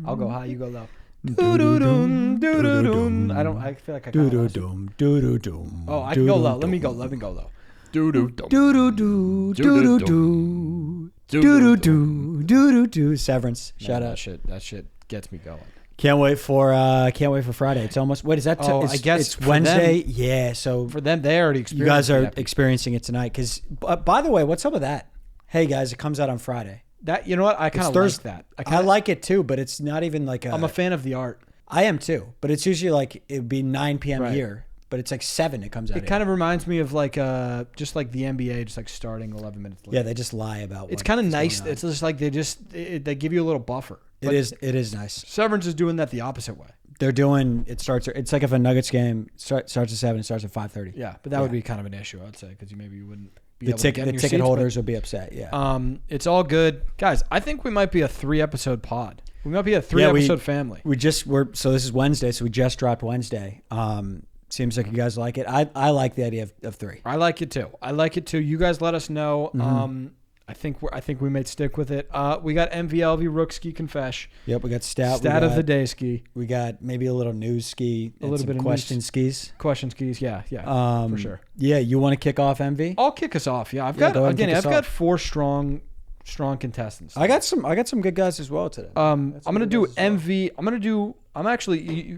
I'll go high, you go low. I feel like I kind of Oh, I can go low. Let me go low. Severance. Shout out. That shit gets me going. Can't wait for Friday. It's almost. Wait, is that? I guess it's Wednesday. Them, yeah. So for them, they already experienced. You guys are experiencing it tonight. Because by the way, what's up with that? Hey guys, it comes out on Friday. That you know what? I kind of like that. I like it too, but it's not even like I'm a fan of the art. I am too, but it's usually like it'd be 9 p.m. here, but it's like 7. It comes out. It kind of reminds me of like just like the NBA, just like starting 11 minutes later. Yeah, they just lie about. It's kind of nice. It's just like they give you a little buffer. It is nice. Severance is doing that the opposite way. They're doing it starts. It's like if a Nuggets game starts at 7, it starts at 5:30. Yeah, but that would be kind of an issue, I'd say, because maybe you wouldn't. The ticket holders would be upset. Yeah. It's all good, guys. I think we might be a 3-episode pod. We might be a 3-episode family. So this is Wednesday. So we just dropped Wednesday. Seems like you guys like it. I like the idea of 3. I like it too. You guys let us know. Mm-hmm. I think we might stick with it. We got MVLV Rook Ski Confesh. Yep, we got stat of the day ski. We got maybe a little news ski. A little bit of question skis. Question skis, yeah, for sure. Yeah, you want to kick off MV? I'll kick us off. Yeah, I've got 4 strong contestants. I got some good guys as well today. I'm gonna do MV.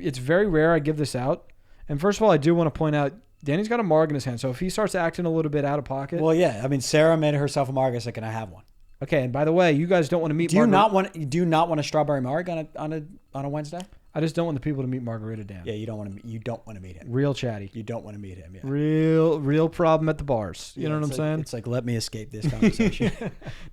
It's very rare I give this out. And first of all, I do want to point out, Danny's got a marg in his hand, so if he starts acting a little bit out of pocket. Well, yeah. I mean, Sarah made herself a marg. I said, "Can I have one?" Okay. And by the way, you guys don't want to meet. Do you not want a strawberry marg on a Wednesday? I just don't want the people to meet Margarita Dan. Yeah, you don't want to meet him. Real chatty. You don't want to meet him. Yeah. Real problem at the bars. You know what I'm saying? It's like, let me escape this conversation.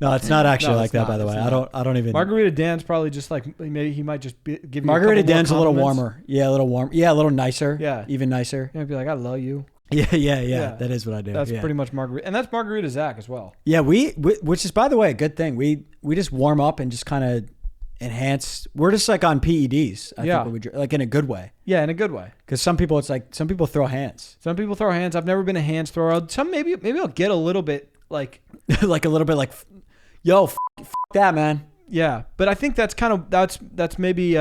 No, it's not actually like that. By the way, I don't even. Margarita Dan's probably just like, maybe he might just give you. Margarita Dan's a little warmer. Yeah, a little warm. Yeah, a little nicer. Yeah, even nicer. You'd be like, I love you. Yeah. That is what I do. That's pretty much Margarita, and that's Margarita Zach as well. Yeah, which is, by the way, a good thing. We just warm up and just kind of enhance. We're just like on PEDs. I think like in a good way. Yeah, in a good way. Because some people throw hands. I've never been a hands thrower. Some maybe I'll get a little bit like like a little bit like, yo, f that, man. Yeah, but I think that's kind of that's maybe.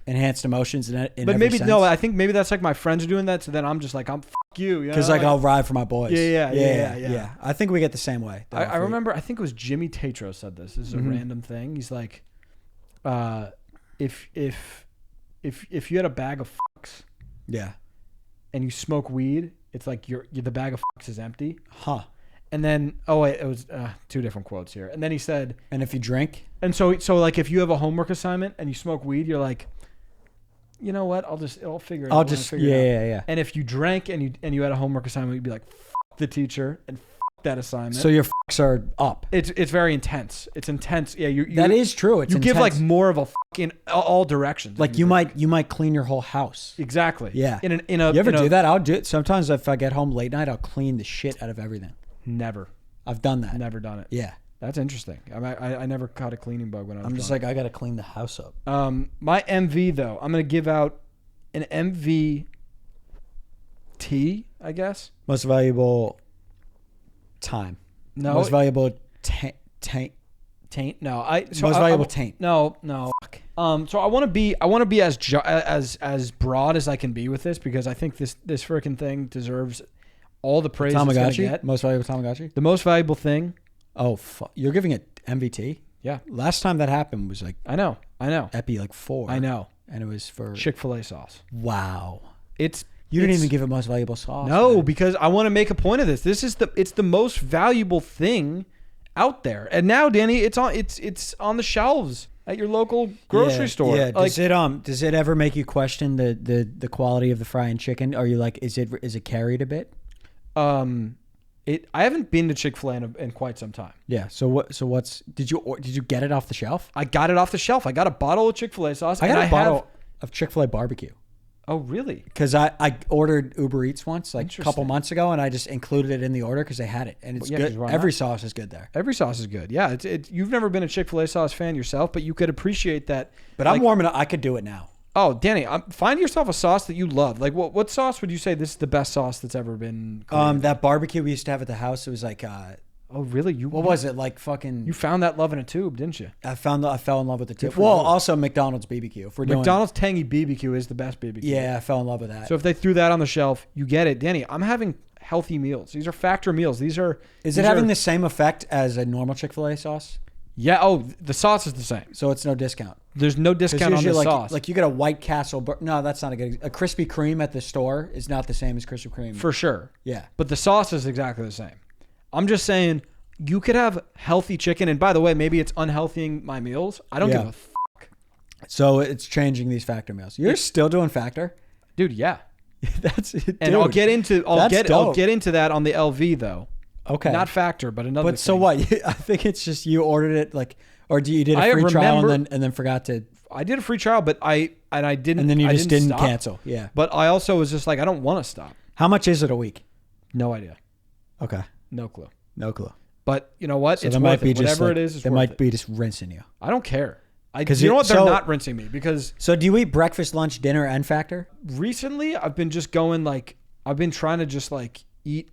Enhanced emotions in but maybe sense. No, I think maybe that's like my friends are doing that, so then I'm just like, I'm you, because like I'll ride for my boys. Yeah. I think we get the same way. I remember, I think it was Jimmy Tatro said this. This is a random thing. He's like, if you had a bag of fucks, and you smoke weed, it's like the bag of fucks is empty, And then it was 2 different quotes here. And then he said, and if you drink, and so like if you have a homework assignment and you smoke weed, you're like, you know what? I'll figure it out. Yeah. And if you drank and you had a homework assignment, you'd be like, F the teacher and F that assignment. So your fucks are up. It's very intense. It's intense. Yeah, that is true. It's intense. Give like more of a in all directions. Like you might clean your whole house. Exactly. Yeah. You ever do that? I'll do it. Sometimes if I get home late night, I'll clean the shit out of everything. Never. I've done that. Never done it. Yeah. That's interesting. I never caught a cleaning bug when I was I'm just drunk. like, I got to clean the house up. My MV, though, I'm going to give out an MVT, I guess. Most valuable time. No. Most valuable taint. No. Most valuable taint. No. Fuck. So I want to be as broad as I can be with this, because I think this freaking thing deserves all the praise it's going to get. Most valuable Tamagotchi? The most valuable thing. Oh, fuck. You're giving it MVT? Yeah. Last time that happened was like... I know. Epi like 4. I know. And it was for... Chick-fil-A sauce. Wow. You didn't even give it most valuable sauce. No, man. Because I want to make a point of this. It's the most valuable thing out there. And now, Danny, it's on the shelves at your local grocery store. Yeah. Does it ever make you question the quality of the frying chicken? Are you like, is it carried a bit? I haven't been to Chick-fil-A in quite some time. Yeah. So did you get it off the shelf? I got it off the shelf. I got a bottle of Chick-fil-A sauce. I got a bottle of Chick-fil-A barbecue. Oh, really? Because I ordered Uber Eats once, like a couple months ago, and I just included it in the order because they had it, and it's good. Every sauce is good there. Every sauce is good. Yeah. You've never been a Chick-fil-A sauce fan yourself, but you could appreciate that. But I'm warming up. I could do it now. Oh, Danny, find yourself a sauce that you love. Like, what sauce would you say this is the best sauce that's ever been created? That barbecue we used to have at the house, it was like, Oh, really? What was it like? Fucking. You found that love in a tube, didn't you? I fell in love with the tube. Well, also McDonald's BBQ. If we're doing McDonald's tangy BBQ is the best BBQ. Yeah, I fell in love with that. So if they threw that on the shelf, you get it, Danny. I'm having healthy meals. These are Factor meals. Is it having the same effect as a normal Chick-fil-A sauce? Yeah. Oh, the sauce is the same. So it's no discount. There's no discount on the sauce. Like you get a White Castle. No, that's not a good. A Krispy Kreme at the store is not the same as Krispy Kreme. For sure. Yeah. But the sauce is exactly the same. I'm just saying you could have healthy chicken. And by the way, maybe it's unhealthying my meals. I don't give a fuck. So it's changing these Factor meals. You're still doing Factor? Dude, yeah. That's it. And I'll get into that on the LV though. Okay. Not Factor, but another thing. So what? I think it's just you ordered it like, or you did a free trial and then forgot to. I did a free trial, but I didn't. And then you just didn't stop. cancel. Yeah. But I also was just like, I don't want to stop. How much is it a week? No idea. Okay. No clue. But you know what? So it's might be whatever like, it is. They might be just rinsing you. I don't care. You know what? They're not rinsing me because. So do you eat breakfast, lunch, dinner, and Factor? Recently, I've been just going like I've been trying to just like eat.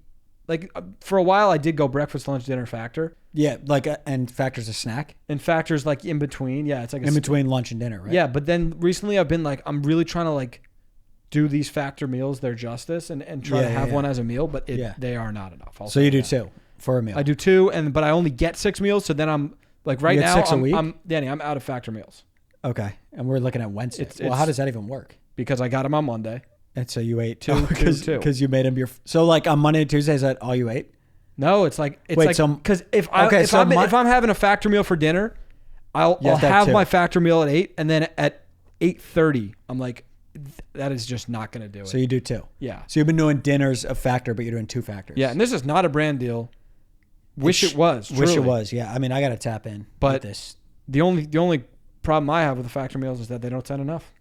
Like for a while, I did go breakfast, lunch, dinner, Factor. Yeah, and Factor's a snack. And Factor's like in between. Yeah, it's like in between lunch and dinner, right? Yeah, but then recently I've been like, I'm really trying to like do these Factor meals their justice and try to have one as a meal, but they are not enough. So you do two for a meal. I do two, but I only get 6 meals. So then I'm like right now, 6 a week? Danny, I'm out of Factor meals. Okay, and we're looking at Wednesday. Well, how does that even work? Because I got them on Monday. And so you ate two two. Because you made them so like on Monday and Tuesday, is that all you ate? No, it's like because if I'm having a Factor meal for dinner, I'll have my Factor meal at 8, and then at 8:30, I'm like, that is just not going to do it. So you do two. Yeah. So you've been doing dinners of Factor, but you're doing 2 Factors. Yeah, and this is not a brand deal. Wish it was. Wish it was. Yeah. I mean, I got to tap in. But with this. The only problem I have with the Factor meals is that they don't send enough.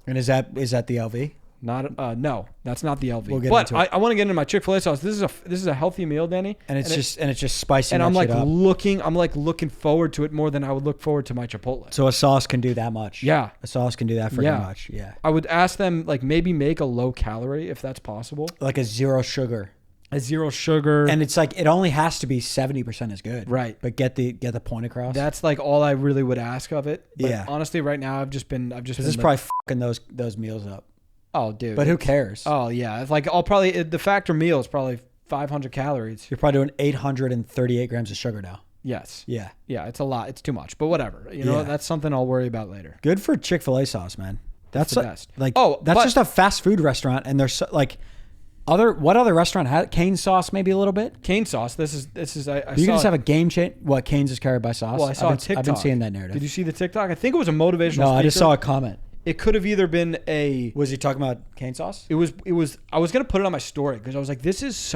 And is that the LV? No, that's not the LV. We'll get but into it. I want to get into my Chick-fil-A sauce. This is a healthy meal, Danny. And it's just spicy. And I'm like looking forward to it more than I would look forward to my Chipotle. So a sauce can do that much. Yeah. A sauce can do that freaking much. Yeah. I would ask them like maybe make a low calorie if that's possible. Like a 0 sugar. A 0 sugar. And it's like it only has to be 70% is good. Right. But get the point across. That's like all I really would ask of it. But yeah. Honestly, right now I've just been this is probably fucking those meals up. Oh, dude. But who cares? Oh, yeah. It's like the Factor meal is probably 500 calories. You're probably doing 838 grams of sugar now. Yes. Yeah. Yeah, it's a lot. It's too much. But whatever. You know, that's something I'll worry about later. Good for Chick-fil-A sauce, man. That's the best. That's just a fast food restaurant, and there's like what other restaurant has Cane's sauce? Maybe a little bit. Cane's sauce. This is. You can just have a game change. What Cane's is carried by sauce? Well, I saw a TikTok. I've been seeing that narrative. Did you see the TikTok? I think it was a motivational. No, I just saw a comment. It could have either been a. Was he talking about cane sauce? It was. I was gonna put it on my story because I was like, this is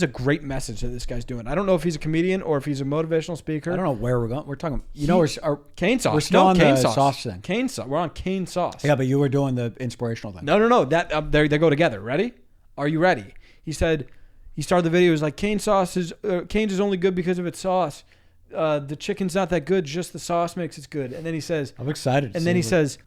a great message that this guy's doing. I don't know if he's a comedian or if he's a motivational speaker. I don't know where we're going. We're talking. Our cane sauce. We're still on cane the sauce thing. Cane sauce. We're on cane sauce. Yeah, but you were doing the inspirational thing. No. That they go together. Ready? Are you ready? He said. He started the video. He was like, Cane's is only good because of its sauce. The chicken's not that good. Just the sauce makes it good. And then he says, I'm excited. And then he says,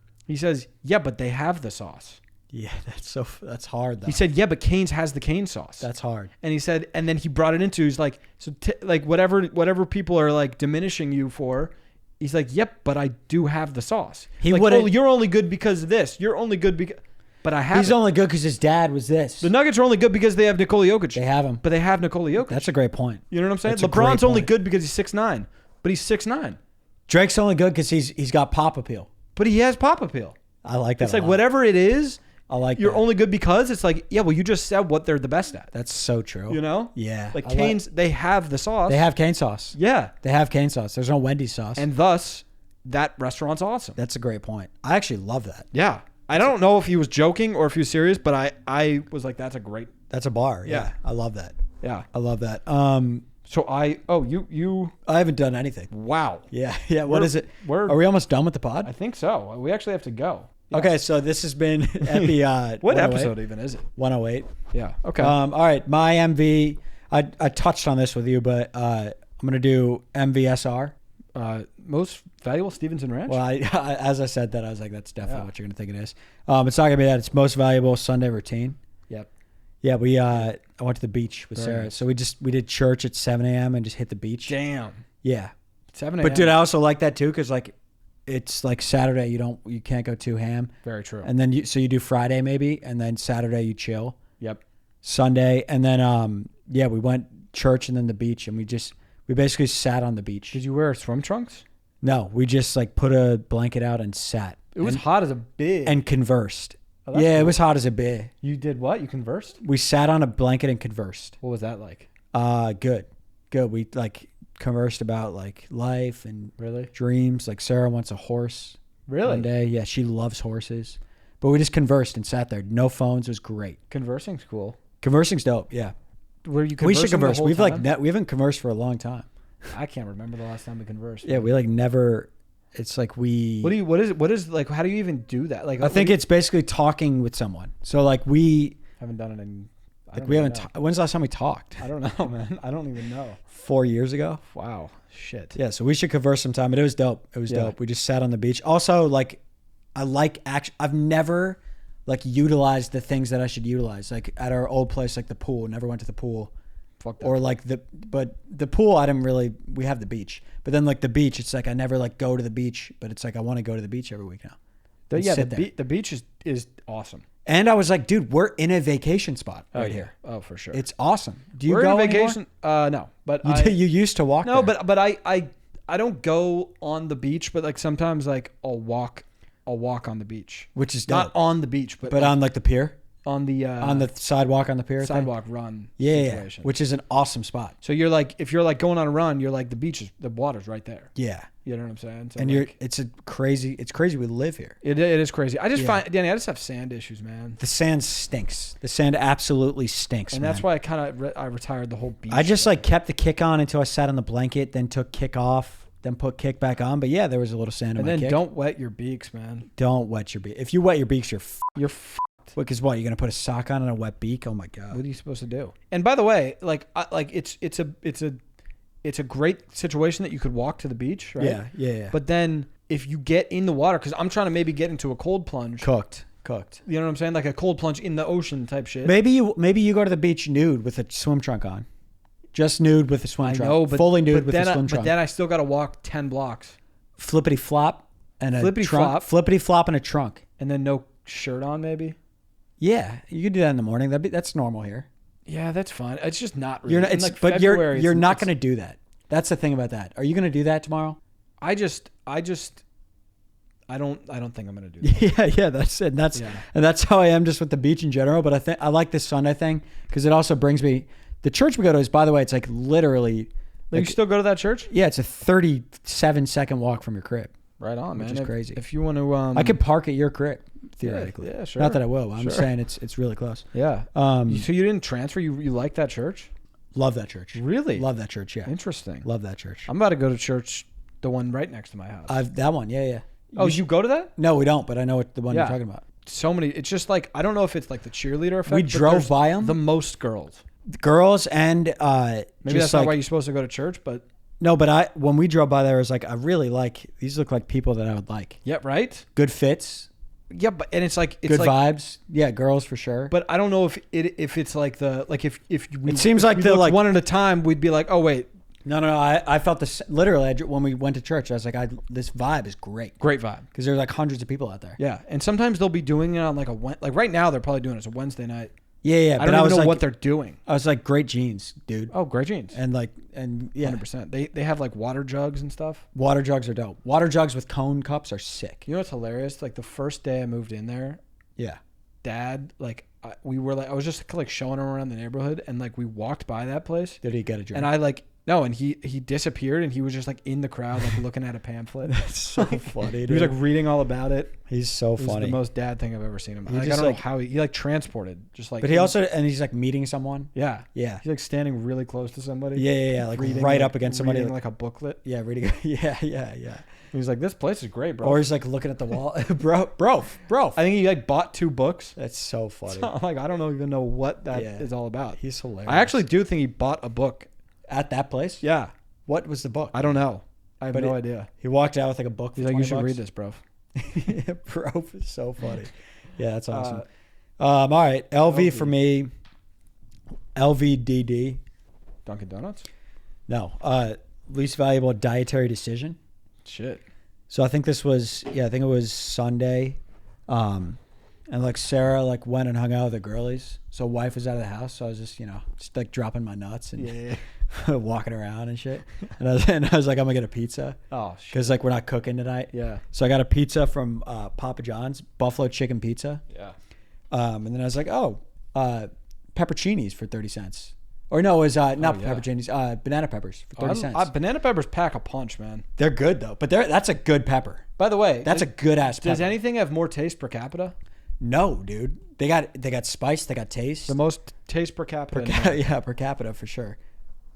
yeah, but they have the sauce. Yeah, that's hard though. He said, yeah, but Cane's has the cane sauce. That's hard. And he said, and then he brought it into, he's like, so like whatever people are like diminishing you for, he's like, yep, but I do have the sauce. He like, wouldn't. Oh, you're only good because of this. You're only good because, but I have. He's only good because his dad was this. The Nuggets are only good because they have Nikola Jokic. They have him, but they have Nikola Jokic. That's a great point. You know what I'm saying? LeBron's only good because he's 6'9", but he's 6'9". Drake's only good because he's got pop appeal. But he has pop appeal. I like that. It's like whatever it is. I like you're only good because it's like, yeah, well, you just said what they're the best at. That's so true. You know? Yeah. Like Cane's, they have the sauce. They have cane sauce. Yeah. They have cane sauce. There's no Wendy's sauce. And thus, that restaurant's awesome. That's a great point. I actually love that. Yeah. I don't know if he was joking or if he was serious, but I was like, that's a bar. Yeah. I love that. Yeah. I love that. So I haven't done anything. Wow. Yeah. Yeah. What is it? Are we almost done with the pod? I think so. We actually have to go. Yeah. Okay. So this has been Epi. What episode even is it? 108. Yeah. Okay. All right. My MV, I touched on this with you, but I'm going to do MVSR. Most valuable Stevenson Ranch? Well, as I said that, I was like, that's definitely what you're going to think it is. It's not going to be that. It's most valuable Sunday routine. Yep. Yeah, I went to the beach with Sarah. Nice. So we did church at 7 a.m. and just hit the beach. Damn. Yeah. 7 a.m. But dude, I also like that too because like it's like Saturday you can't go too ham. Very true. And then you do Friday maybe, and then Saturday you chill. Yep. Sunday, and then we went church and then the beach, and we basically sat on the beach. Did you wear swim trunks? No, we just like put a blanket out and sat. It was hot as a bitch. And conversed. Oh, yeah, cool. It was hot as a bitch. You did what? You conversed? We sat on a blanket and conversed. What was that like? Good. We like conversed about like life and really dreams. Like Sarah wants a horse. Really? One day. Yeah, she loves horses. But we just conversed and sat there. No phones. It was great. Conversing's cool. Conversing's dope. Yeah. Were you? We should converse. The whole time? We haven't conversed for a long time. I can't remember the last time we conversed. Yeah, we like never. It's like we. What is like? How do you even do that? Like, I think it's basically talking with someone. So like we haven't done it in. Like we haven't. When's the last time we talked? I don't know, man. I don't even know. 4 years ago. Wow. Shit. Yeah. So we should converse sometime. But it was dope. It was dope. We just sat on the beach. Also, like, I like action. I've never like utilized the things that I should utilize. Like at our old place, like the pool. Never went to the pool. Fuck that. Or like but the pool, I didn't really. We have the beach, but then like the beach, it's like I never like go to the beach, but it's like I want to go to the beach every week now. The beach is awesome. And I was like, dude, we're in a vacation spot here. Oh, for sure. It's awesome. Do you we're go on vacation? No, but you used to walk. No, there. but I don't go on the beach, but like sometimes like I'll walk on the beach, which is dope. Not on the beach, but like, on like the pier. On the sidewalk on the pier. Sidewalk run. Yeah, situation. Which is an awesome spot. So you're like, if you're like going on a run, you're like the water's right there. Yeah. You know what I'm saying? So and like, it's crazy we live here. It is crazy. I just find, Danny, I just have sand issues, man. The sand stinks. The sand absolutely stinks, and that's why I retired the whole beach. I just like kept the kick on until I sat on the blanket, then took kick off, then put kick back on. But yeah, there was a little sand in my kick. And then don't wet your beaks, man. Don't wet your beak. If you wet your beaks, you're You're because what? You're gonna put a sock on and a wet beak? Oh my god! What are you supposed to do? And by the way, it's a great situation that you could walk to the beach, right? Yeah. But then if you get in the water, because I'm trying to maybe get into a cold plunge, cooked. You know what I'm saying? Like a cold plunge in the ocean type shit. Maybe you go to the beach nude with a swim trunk on, just nude with a swim trunk. No, but fully nude with a swim trunk. But then I still got to walk 10 blocks. Flippity flop and a flippity trunk. Flippity flop and a trunk. And then no shirt on, maybe. Yeah, you could do that in the morning. That's normal here. Yeah, that's fine. It's just not really. You're not going to do that. That's the thing about that. Are you going to do that tomorrow? I don't think I'm going to do that. Yeah, that's it. And that's how I am just with the beach in general. But I like this Sunday thing because it also brings me. The church we go to is, by the way, it's like literally. You still go to that church? Yeah, it's a 37-second walk from your crib. Right on, man. Which is crazy. If you want to, I could park at your crib theoretically. Yeah, sure. Not that I will. I'm saying it's really close. Yeah. So you didn't transfer? You like that church? Love that church. Really? Love that church. Yeah. Interesting. Love that church. I'm about to go to church, the one right next to my house. That one. Yeah. Oh, you go to that? No, we don't. But I know what the one you're talking about. So many. It's just like I don't know if it's like the cheerleader effect. We drove by them. The most girls. And maybe that's not why you're supposed to go to church, but. No, but when we drove by there, I was like, I really like, these look like people that I would like. Yeah, right? Good fits. Yeah, and it's good vibes. Yeah, girls for sure. But I don't know if it's like it seems like the one at a time, we'd be like, oh wait. No. I felt this literally when we went to church. I was like, this vibe is great. Great vibe. Because there's like hundreds of people out there. Yeah, and sometimes they'll be doing it on like right now they're probably doing it. It's a Wednesday night. Yeah. I don't even know what they're doing. I was like, great jeans, dude. Oh, great jeans. And yeah. 100%. They have like water jugs and stuff. Water jugs are dope. Water jugs with cone cups are sick. You know what's hilarious? Like the first day I moved in there. Yeah. Dad, I was just like showing him around the neighborhood and like we walked by that place. Did he get a drink? And I no, and he disappeared and he was just like in the crowd like looking at a pamphlet. That's so funny, dude. He was like reading all about it. He's so funny. It was the most dad thing I've ever seen him. I don't know how he like transported just like. But he also he's like meeting someone. Yeah. Yeah. He's like standing really close to somebody. Yeah. Like reading, right up against somebody. Reading like a booklet. Yeah, reading. Yeah. He's like, this place is great, bro. Or he's like looking at the wall, bro. I think he like bought 2 books. That's so funny. So, like I don't even know what that is all about. He's hilarious. I actually do think he bought a book at that place. Yeah. What was the book? I don't know. I have no idea. He walked out with like a book. He's like, you should read this, bro. Yeah, bro, it's so funny. Yeah, that's awesome. All right, LV for me. LVDD. Dunkin' Donuts? No. Least valuable dietary decision. Shit. So I think this was, I think it was Sunday. And like Sarah like went and hung out with the girlies. So wife was out of the house. So I was just, just like dropping my nuts and walking around and shit. And I was like, I'm gonna get a pizza. Oh shit. Cause like we're not cooking tonight. Yeah. So I got a pizza from Papa John's, buffalo chicken pizza. Yeah. And then I was like, pepperoncinis for 30 cents. Or no, it was pepperoncinis, banana peppers for 30 cents. Banana peppers pack a punch, man. They're good though, but that's a good pepper. By the way, that's a good ass pepper. Does anything have more taste per capita? No, dude. They got spice, they got taste. The most taste per capita. Per capita for sure.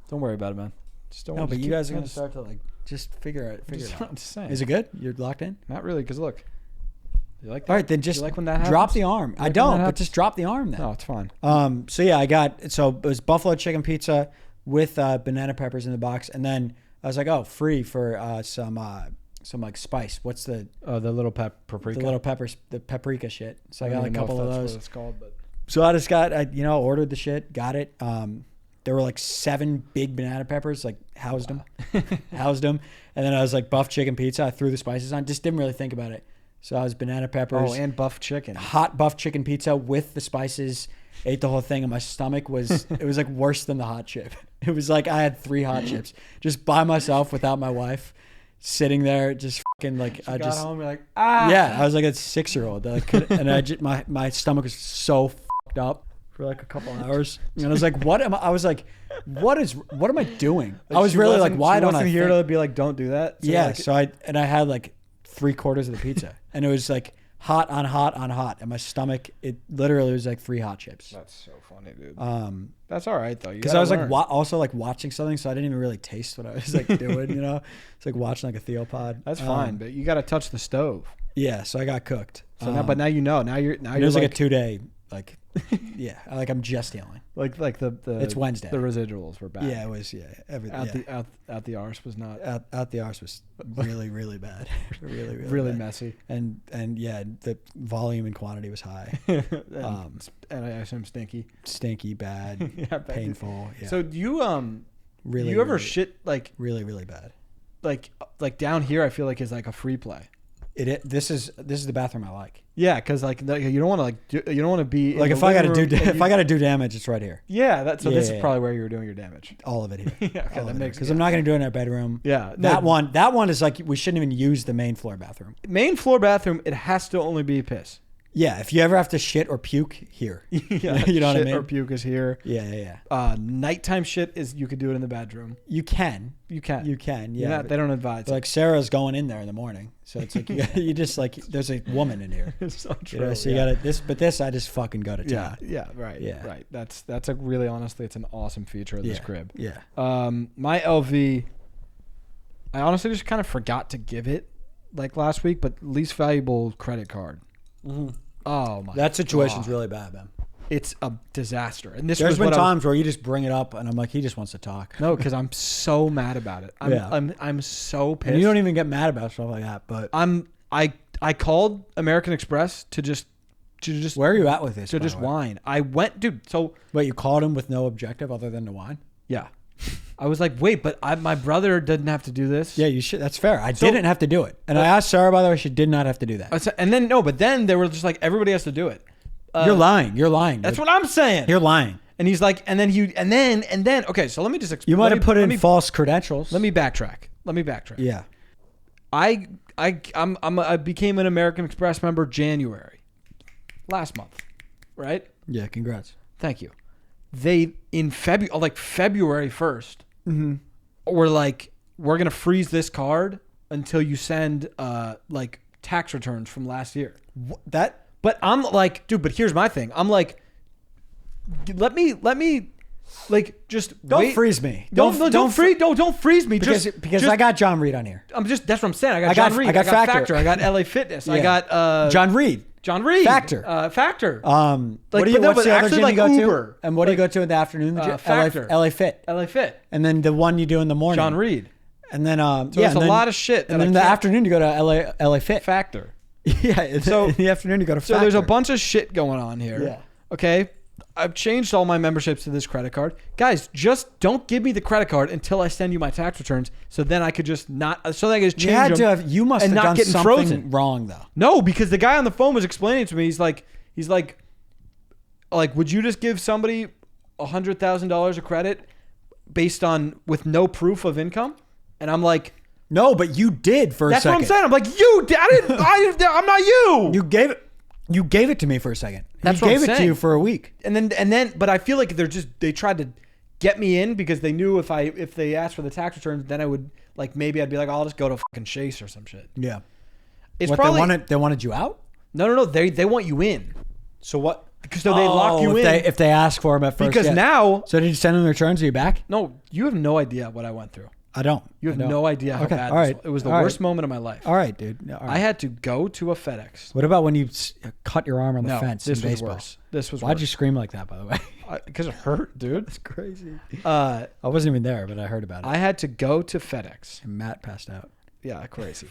Don't worry about it, man. Just don't. No, but you guys are gonna start to like just figure it out. I'm just saying. Is it good? You're locked in? Not really, because look. You like that? All right, then just like when that happens? Drop the arm. I don't, but just drop the arm then. No, it's fine. So yeah, it was buffalo chicken pizza with banana peppers in the box, and then I was like, free for some like spice. What's the little paprika? The little peppers, the paprika shit. So I got like a couple of those. What it's called, but. So I just got ordered the shit, got it. There were like 7 big banana peppers, like housed them, and then I was like buff chicken pizza. I threw the spices on, just didn't really think about it. So I was banana peppers. Oh, and buff chicken. Hot buff chicken pizza with the spices. Ate the whole thing, and my stomach was like worse than the hot chip. It was like I had 3 hot chips just by myself without my wife, sitting there just fucking like I got home. You're like ah. Yeah, I was like a 6-year-old, and my stomach was so fucked up for like a couple hours, and I was like, what am I doing? I was really like, why don't I here to be like, don't do that? So I had like 3/4 of the pizza, and it was like hot on hot on hot, and my stomach, it literally was like 3 hot chips. That's so funny, dude. That's all right though, because I was like also like watching something, so I didn't even really taste what I was like doing. It's like watching like a Theopod. That's fine, but you got to touch the stove. Yeah, so I got cooked. So now you know. Now you're it was like a 2-day like. Yeah, like I'm just healing. Like the it's Wednesday. The residuals were bad. Yeah, it was. Yeah, everything. Out the arse was not. Out the arse was really really bad. really bad. Messy. And yeah, the volume and quantity was high. and I assume stinky. Stinky, bad, painful. Yeah. So do you really you ever shit like really really bad? Like down here, I feel like is like a free play. This is the bathroom I like. Yeah, because like you don't want to be like if I gotta do damage, it's right here. Yeah, this is probably where you were doing your damage. All of it here. Yeah, okay, that makes because I'm not gonna do it in our bedroom. Yeah, that one is like we shouldn't even use the main floor bathroom. Main floor bathroom, it has to only be piss. Yeah, if you ever have to shit or puke, here. Yeah, you know what I mean? Shit or puke is here. Yeah. Nighttime shit is you could do it in the bedroom. You can. Yeah. They don't advise. Like Sarah's going in there in the morning, so it's like you just like there's a woman in here. It's so true. So you got this I just fucking go to town. Yeah. Right. That's a really honestly, it's an awesome feature of this crib. Yeah. My LV, I honestly just kind of forgot to give it like last week, but least valuable credit card. Mm-hmm. Oh my! That situation's really bad, man. It's a disaster. And there's been times where you just bring it up, and I'm like, he just wants to talk. No, because I'm so mad about it. I'm so pissed. And you don't even get mad about stuff like that, but I called American Express to just where are you at with this? To just whine. I went, dude. So wait, you called him with no objective other than to whine? Yeah. I was like, wait, but my brother didn't have to do this. Yeah, you should. That's fair. I didn't have to do it. And I asked Sarah, by the way, she did not have to do that. And then they were just like, everybody has to do it. You're lying. That's what I'm saying. You're lying. And he's like, and then, okay, so let me just explain. You might have put in false credentials. Let me backtrack. Yeah. I became an American Express member January. Last month. Right? Yeah, congrats. Thank you. They, in February 1st, mm-hmm. were like, we're going to freeze this card until you send tax returns from last year. But I'm like, dude, but here's my thing. I'm like, let me like just don't freeze me. Don't freeze me. Because I got John Reed on here. That's what I'm saying. I got John Reed. I got Factor. I got LA Fitness. Yeah. I got John Reed. Factor. What's the other gym you go Uber. To? And what do you go to in the afternoon? Factor. LA Fit. And then the one you do in the morning. John Reed. And then there's a lot of shit. And then in the afternoon you go to LA Fit. Factor. Yeah. So in the afternoon you go to Factor. So there's a bunch of shit going on here. Yeah. Okay. I've changed all my memberships to this credit card. Guys, just don't give me the credit card until I send you my tax returns. So then I could just not. So then I could just change them. You must have done something wrong though. No, because the guy on the phone was explaining to me. He's like, would you just give somebody $100,000 of credit based on with no proof of income? And I'm like, no, but you did for a second. That's what I'm saying. I'm like, you did. I'm not you. You gave it to me for a second. That's what I'm saying. Gave it to you for a week. And then, but I feel like they tried to get me in because they knew if they asked for the tax returns, then I would maybe I'd be like, I'll just go to fucking Chase or some shit. Yeah. It's probably they wanted you out? No. They want you in. So what? So they lock you in. If they ask for them at first. Because now. So did you send them the returns? Are you back? No, you have no idea what I went through. I don't. You have no idea how bad this was. It was the worst moment of my life. All right, dude. All right. I had to go to a FedEx. What about when you cut your arm on the fence in baseball? This was worse. Why'd you scream like that, by the way? Because it hurt, dude. That's crazy. I wasn't even there, but I heard about it. I had to go to FedEx. And Matt passed out. Yeah, crazy.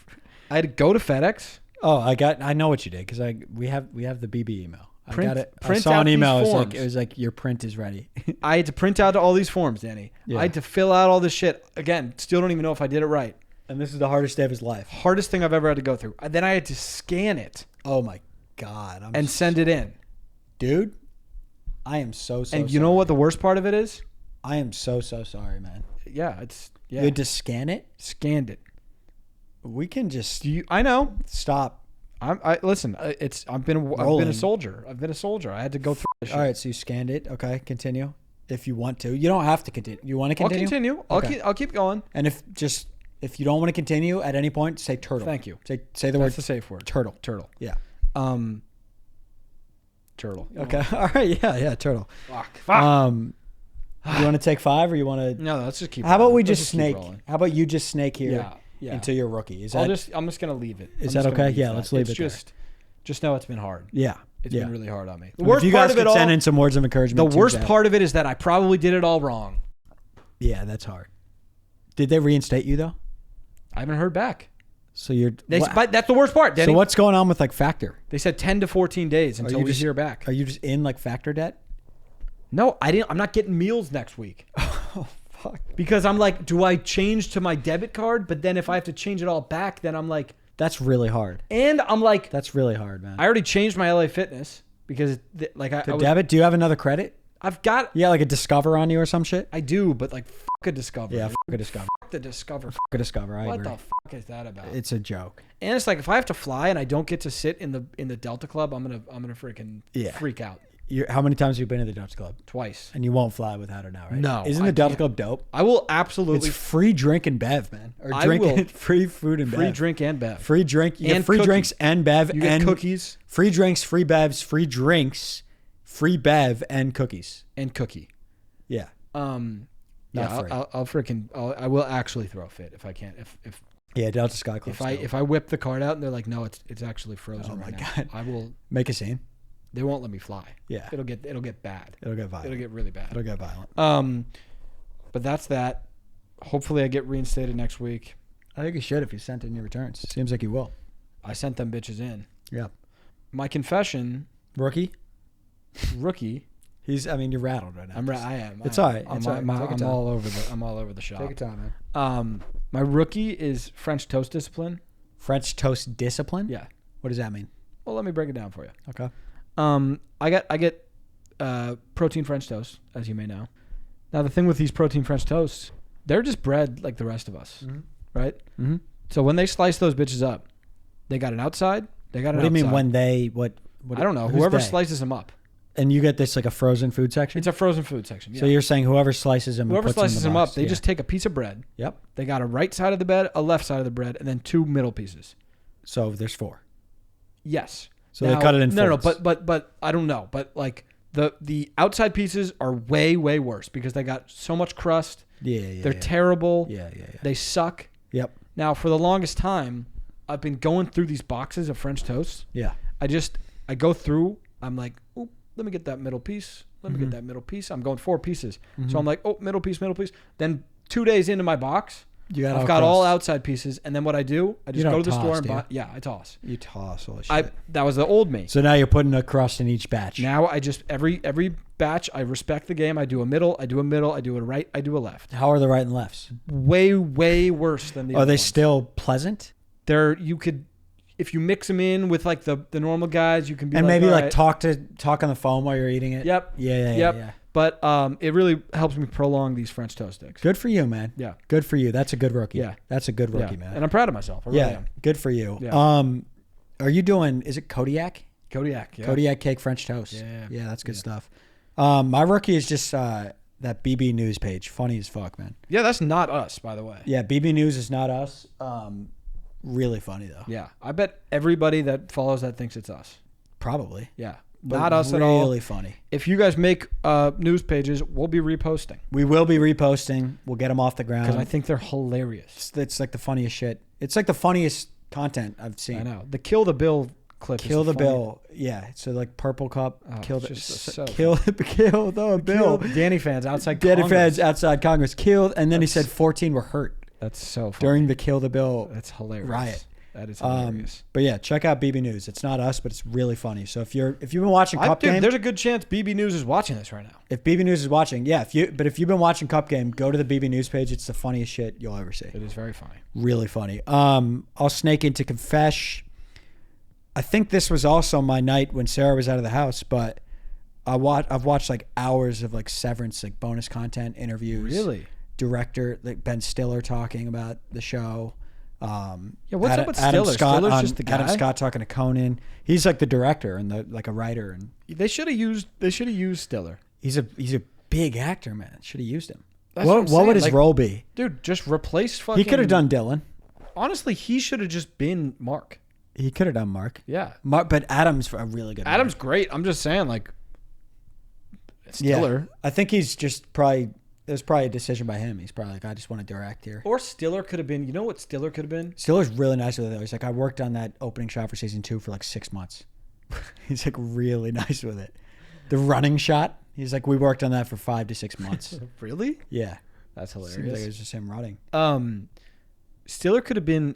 I had to go to FedEx. Oh, I know what you did because we have the BB email. I got it. I Print saw an email. It was like your print is ready. I had to print out all these forms, Danny. Yeah. I had to fill out all this shit. Again, still don't even know if I did it right. And this is the hardest day of his life. Hardest thing I've ever had to go through. And then I had to scan it. Oh my God. And send it in. Dude, I am so And you know what the worst part of it is? I am so sorry, man. Yeah, You had to scan it? Scanned it. We can just. I know. Stop. Listen. I've been a soldier. I had to go through this shit. All right, so you scanned it. Okay, continue. If you want to, you don't have to continue. You want to continue? I'll continue. Okay. I'll keep going. And if you don't want to continue at any point, say turtle. Thank you. Say the word. That's the safe word. Turtle. Yeah. Turtle. Okay. All right. Yeah. Turtle. Fuck. You want to take 5 or you want to? No. Let's just keep. How about we just snake? How about you just snake here? Yeah. Until you're rookie. I'm just gonna leave it. Is that okay? Yeah, let's leave it. Just know it's been hard. Yeah, it's been really hard on me. The worst part of it all. Send in some words of encouragement. The worst part of it is that I probably did it all wrong. Yeah, that's hard. Did they reinstate you though? I haven't heard back. So that's the worst part, Denny. So what's going on with Factor? They said 10 to 14 days until we hear back. Are you just in Factor debt? No, I'm not getting meals next week. Oh. Fuck. Because I'm like, do I change to my debit card? But then if I have to change it all back, then I'm like, that's really hard. And I'm like, that's really hard, man. I already changed my LA Fitness because debit. Do you have another credit? I've got like a Discover on you or some shit. I do, but fuck a Discover. Yeah, fuck a Discover. Fuck the Discover. Fuck a Discover. I agree. What the fuck is that about? It's a joke. And it's like if I have to fly and I don't get to sit in the Delta Club, I'm gonna freaking freak out. How many times have you been to the Delta Club? Twice. And you won't fly without it now, right? No. Isn't the Delta Club dope? I will absolutely. It's free drink and bev, man. Or free food and bev. Free drink and bev. Free drink. You get free drinks and bev. You get cookies. Free drinks, free bevs, free drinks, free bev, and cookies. And cookie. Yeah. Free. I will actually throw a fit if I can't. If Delta Sky Club. If I whip the card out and they're like, no, it's actually frozen. Oh my God. I will make a scene. They won't let me fly. Yeah. It'll get bad. It'll get violent. It'll get really bad. It'll get violent. But that's that. Hopefully I get reinstated next week. I think you should if you sent in your returns. Seems like you will. I sent them bitches in. Yeah. My confession. Rookie. You're rattled right now. I am. It's all right. I'm all over the shop. Take your time, man. My rookie is French toast discipline. French toast discipline? Yeah. What does that mean? Well, let me break it down for you. Okay. I get protein French toast, as you may know. Now the thing with these protein French toasts, they're just bread like the rest of us, right? Mm-hmm. So when they slice those bitches up, they got an outside. They got an outside. What do you mean when they what I don't know. Whoever slices them up. And you get this like a frozen food section? It's a frozen food section. Yeah. So you're saying whoever slices them up, they just take a piece of bread. Yep. They got a right side of the bread, a left side of the bread, and then 2 middle pieces. So there's 4. Yes. So they cut it in folds. No, but I don't know. But like the outside pieces are way, way worse because they got so much crust. Yeah. They're terrible. Yeah. They suck. Yep. Now, for the longest time, I've been going through these boxes of French toast. Yeah. I go through. I'm like, oh, let me get that middle piece. Let me get that middle piece. I'm going 4 pieces. So I'm like, oh, middle piece. Then 2 days into my box, I've got all outside pieces, and then what I do, I just go to the store and buy. Yeah, I toss. You toss all the shit. That was the old me. So now you're putting a crust in each batch. Now I just every batch I respect the game. I do a middle. I do a right. I do a left. How are the right and lefts? Way worse than the. Are they still pleasant? You could, if you mix them in with like the normal guys, you can be and like, maybe like right. talk on the phone while you're eating it. Yep. Yeah. But it really helps me prolong these French toast sticks. Good for you, man. Yeah. Good for you. That's a good rookie. Yeah. That's a good rookie, man. And I'm proud of myself. I really am. Good for you. Yeah. Are you doing, is it Kodiak? Kodiak, yeah. Kodiak cake French toast. Yeah, that's good stuff. My rookie is just that BB News page. Funny as fuck, man. Yeah, that's not us, by the way. Yeah, BB News is not us. Really funny, though. Yeah. I bet everybody that follows that thinks it's us. Probably. Yeah. But not us at all. Really funny. If you guys make news pages, we'll be reposting. We will be reposting. We'll get them off the ground. Because I think they're hilarious. It's like the funniest shit. It's like the funniest content I've seen. I know. The Kill the Bill clip Kill the Bill. Yeah. So like Purple Cup. Kill the Bill. Danny fans outside Danny fans outside Congress killed. And then he said 14 were hurt. That's so funny. During the Kill the Bill That's hilarious. riot. That is hilarious. But yeah, check out BB News. It's not us, but it's really funny. So if you've been watching Cup Game, there's a good chance BB News is watching this right now. If BB News is watching, yeah. If you've been watching Cup Game, go to the BB News page. It's the funniest shit you'll ever see. It is very funny. Really funny. I'll snake into confess. I think this was also my night when Sarah was out of the house, but I've watched like hours of like Severance, like bonus content interviews. Really? Director like Ben Stiller talking about the show. What's up with Stiller? Stiller's just the guy. Adam Scott talking to Conan. He's like the director and like a writer, and they should have used Stiller. He's a big actor, man. Should have used him. What would his role be? Dude, just replace fucking. He could have done Dylan. Honestly, he should have just been Mark. He could have done Mark. Yeah, but Adam's a really good. Adam's great. I'm just saying, like Stiller. Yeah. I think he's just probably. It was probably a decision by him. He's probably like, I just want to direct here. Or Stiller could have been. You know what Stiller could have been? Stiller's really nice with it, though. He's like, I worked on that opening shot for season 2 for like 6 months. He's like really nice with it. The running shot, he's like, we worked on that for 5 to 6 months. Really? Yeah. That's hilarious. Seems like it was just him running. Stiller could have been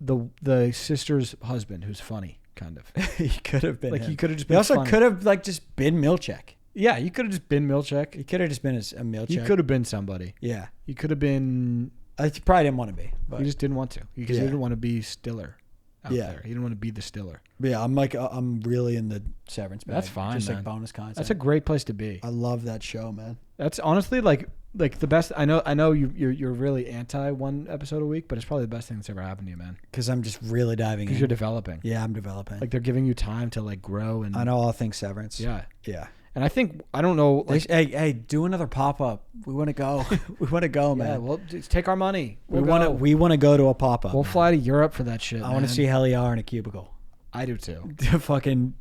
the sister's husband, who's funny, kind of. He could have been. Like him. he could have just been. He also funny. could have like just been Milchek. Yeah, he could have just been Milchek. He could have just been a Milchek. He could have been somebody. Yeah. He could have been. He probably didn't want to be. But He just didn't want to because he didn't want to be Stiller out there. He didn't want to be the Stiller. But yeah, I'm really in the Severance bag. That's fine, Just man. like bonus content. That's a great place to be. I love that show, man. That's honestly like the best. I know you're really anti one episode a week, but it's probably the best thing that's ever happened to you, man. Because I'm just really diving in. Because you're developing. Yeah, I'm developing. Like they're giving you time to like grow and. I know all things Severance. Yeah. Yeah. And I think I don't know. Like, hey, do another pop up. We want to go. We want to go, man. Yeah, well, just take our money. We want to go to a pop up. We'll fly to Europe for that shit. I want to see Heliar in a cubicle. I do too. Fucking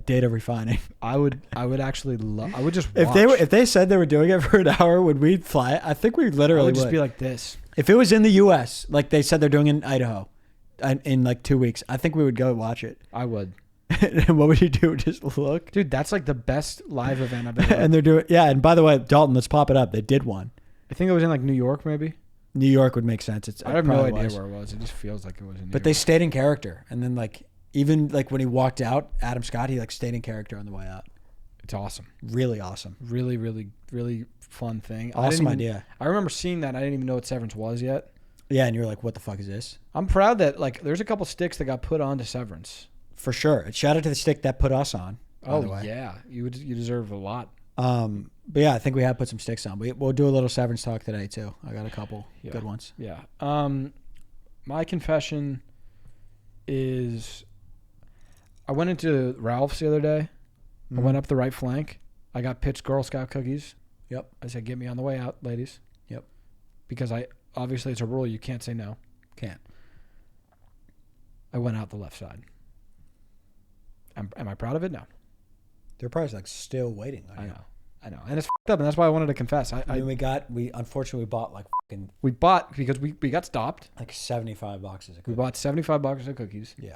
data refining. I would actually love. I would just watch. If they said they were doing it for an hour, would we fly it? I think we literally would just be like this. If it was in the U.S., like they said they're doing in Idaho, in like 2 weeks, I think we would go watch it. I would. And what would you do? Just look, dude. That's like the best live event I've ever. And they're doing, yeah. And by the way, Dalton, let's pop it up. They did one. I think it was in like New York, maybe. New York would make sense. I have no idea where it was. It just feels like it was in New York. But they stayed in character, and then like even like when he walked out, Adam Scott, he like stayed in character on the way out. It's awesome. Really awesome. Really, really, really fun thing. Awesome idea. I remember seeing that. I didn't even know what Severance was yet. Yeah, and you're like, what the fuck is this? I'm proud that like there's a couple sticks that got put onto Severance. For sure. Shout out to the stick that put us on. Oh yeah, you deserve a lot. But yeah, I think we have put some sticks on. We'll do a little Severance talk today too. I got a couple good ones. Yeah. My confession is, I went into Ralph's the other day. I went up the right flank. I got pitched Girl Scout cookies. Yep. I said, get me on the way out, ladies. Yep. Because obviously it's a rule. You can't say no. Can't. I went out the left side. Am I proud of it? No. They're probably like still waiting on you. I know. And it's f***ed up, and that's why I wanted to confess. We unfortunately bought like fucking... We bought, because we got stopped. Like 75 boxes of cookies. We bought 75 boxes of cookies. Yeah.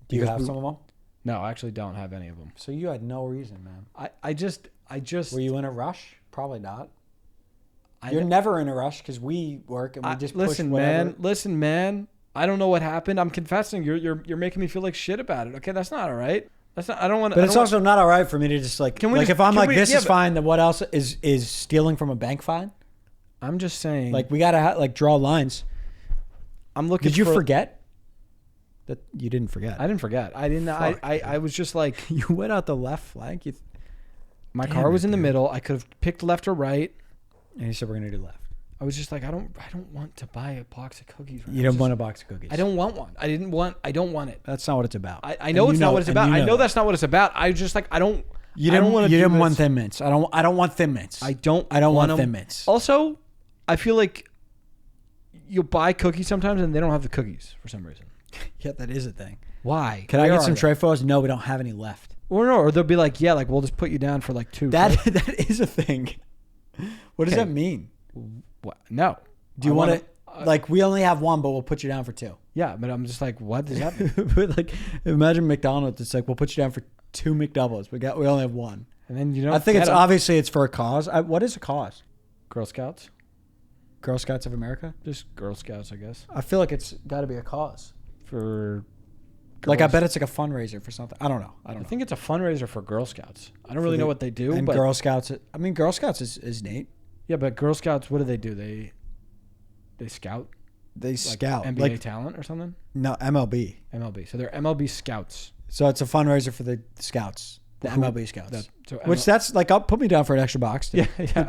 Do you have some of them? No, I actually don't have any of them. So you had no reason, man. I just... Were you in a rush? Probably not. You're never in a rush because we work and we just push whatever. Listen, man. I don't know what happened. I'm confessing. You're making me feel like shit about it. Okay, that's not all right. That's not. I don't want to. But it's also not all right for me to just like. If I'm like, this is fine, then what else is stealing from a bank fine? I'm just saying. Like we gotta like draw lines. I'm looking. Did you forget? That you didn't forget. I didn't forget. I didn't. I was just like. You went out the left flank. My car was in the middle. I could have picked left or right. And you said we're gonna do left. I was just like, I don't want to buy a box of cookies. Right you don't want a box of cookies. I don't want one. I don't want it. That's not what it's about. I know it's not what it's about. I know that's not what it's about. I just like I don't. You didn't want Thin Mints. I don't want Thin Mints. I don't want Thin Mints. Also, I feel like you'll buy cookies sometimes and they don't have the cookies for some reason. Yeah, that is a thing. Why? Can I get some Trefos? No, we don't have any left. Or they'll be like, yeah, like we'll just put you down for like 2. That is a thing. What does that mean? What? No. Do you want to like we only have 1, but we'll put you down for 2? Yeah, but I'm just like, what does that mean? But like, imagine McDonald's. It's like we'll put you down for 2 McDoubles. We only have 1, and then I think it's obviously it's for a cause. What is a cause? Girl Scouts. Girl Scouts of America. Just Girl Scouts, I guess. I feel like it's got to be a cause for. Like I bet it's like a fundraiser for something. I don't know. I think it's a fundraiser for Girl Scouts. I don't really know what they do. And but Girl Scouts. I mean, Girl Scouts is neat. Yeah, but Girl Scouts, what do? They scout. They scout NBA like, talent or something. No, MLB. So they're MLB scouts. So it's a fundraiser for the scouts, the MLB scouts. That's like, I'll put me down for an extra box to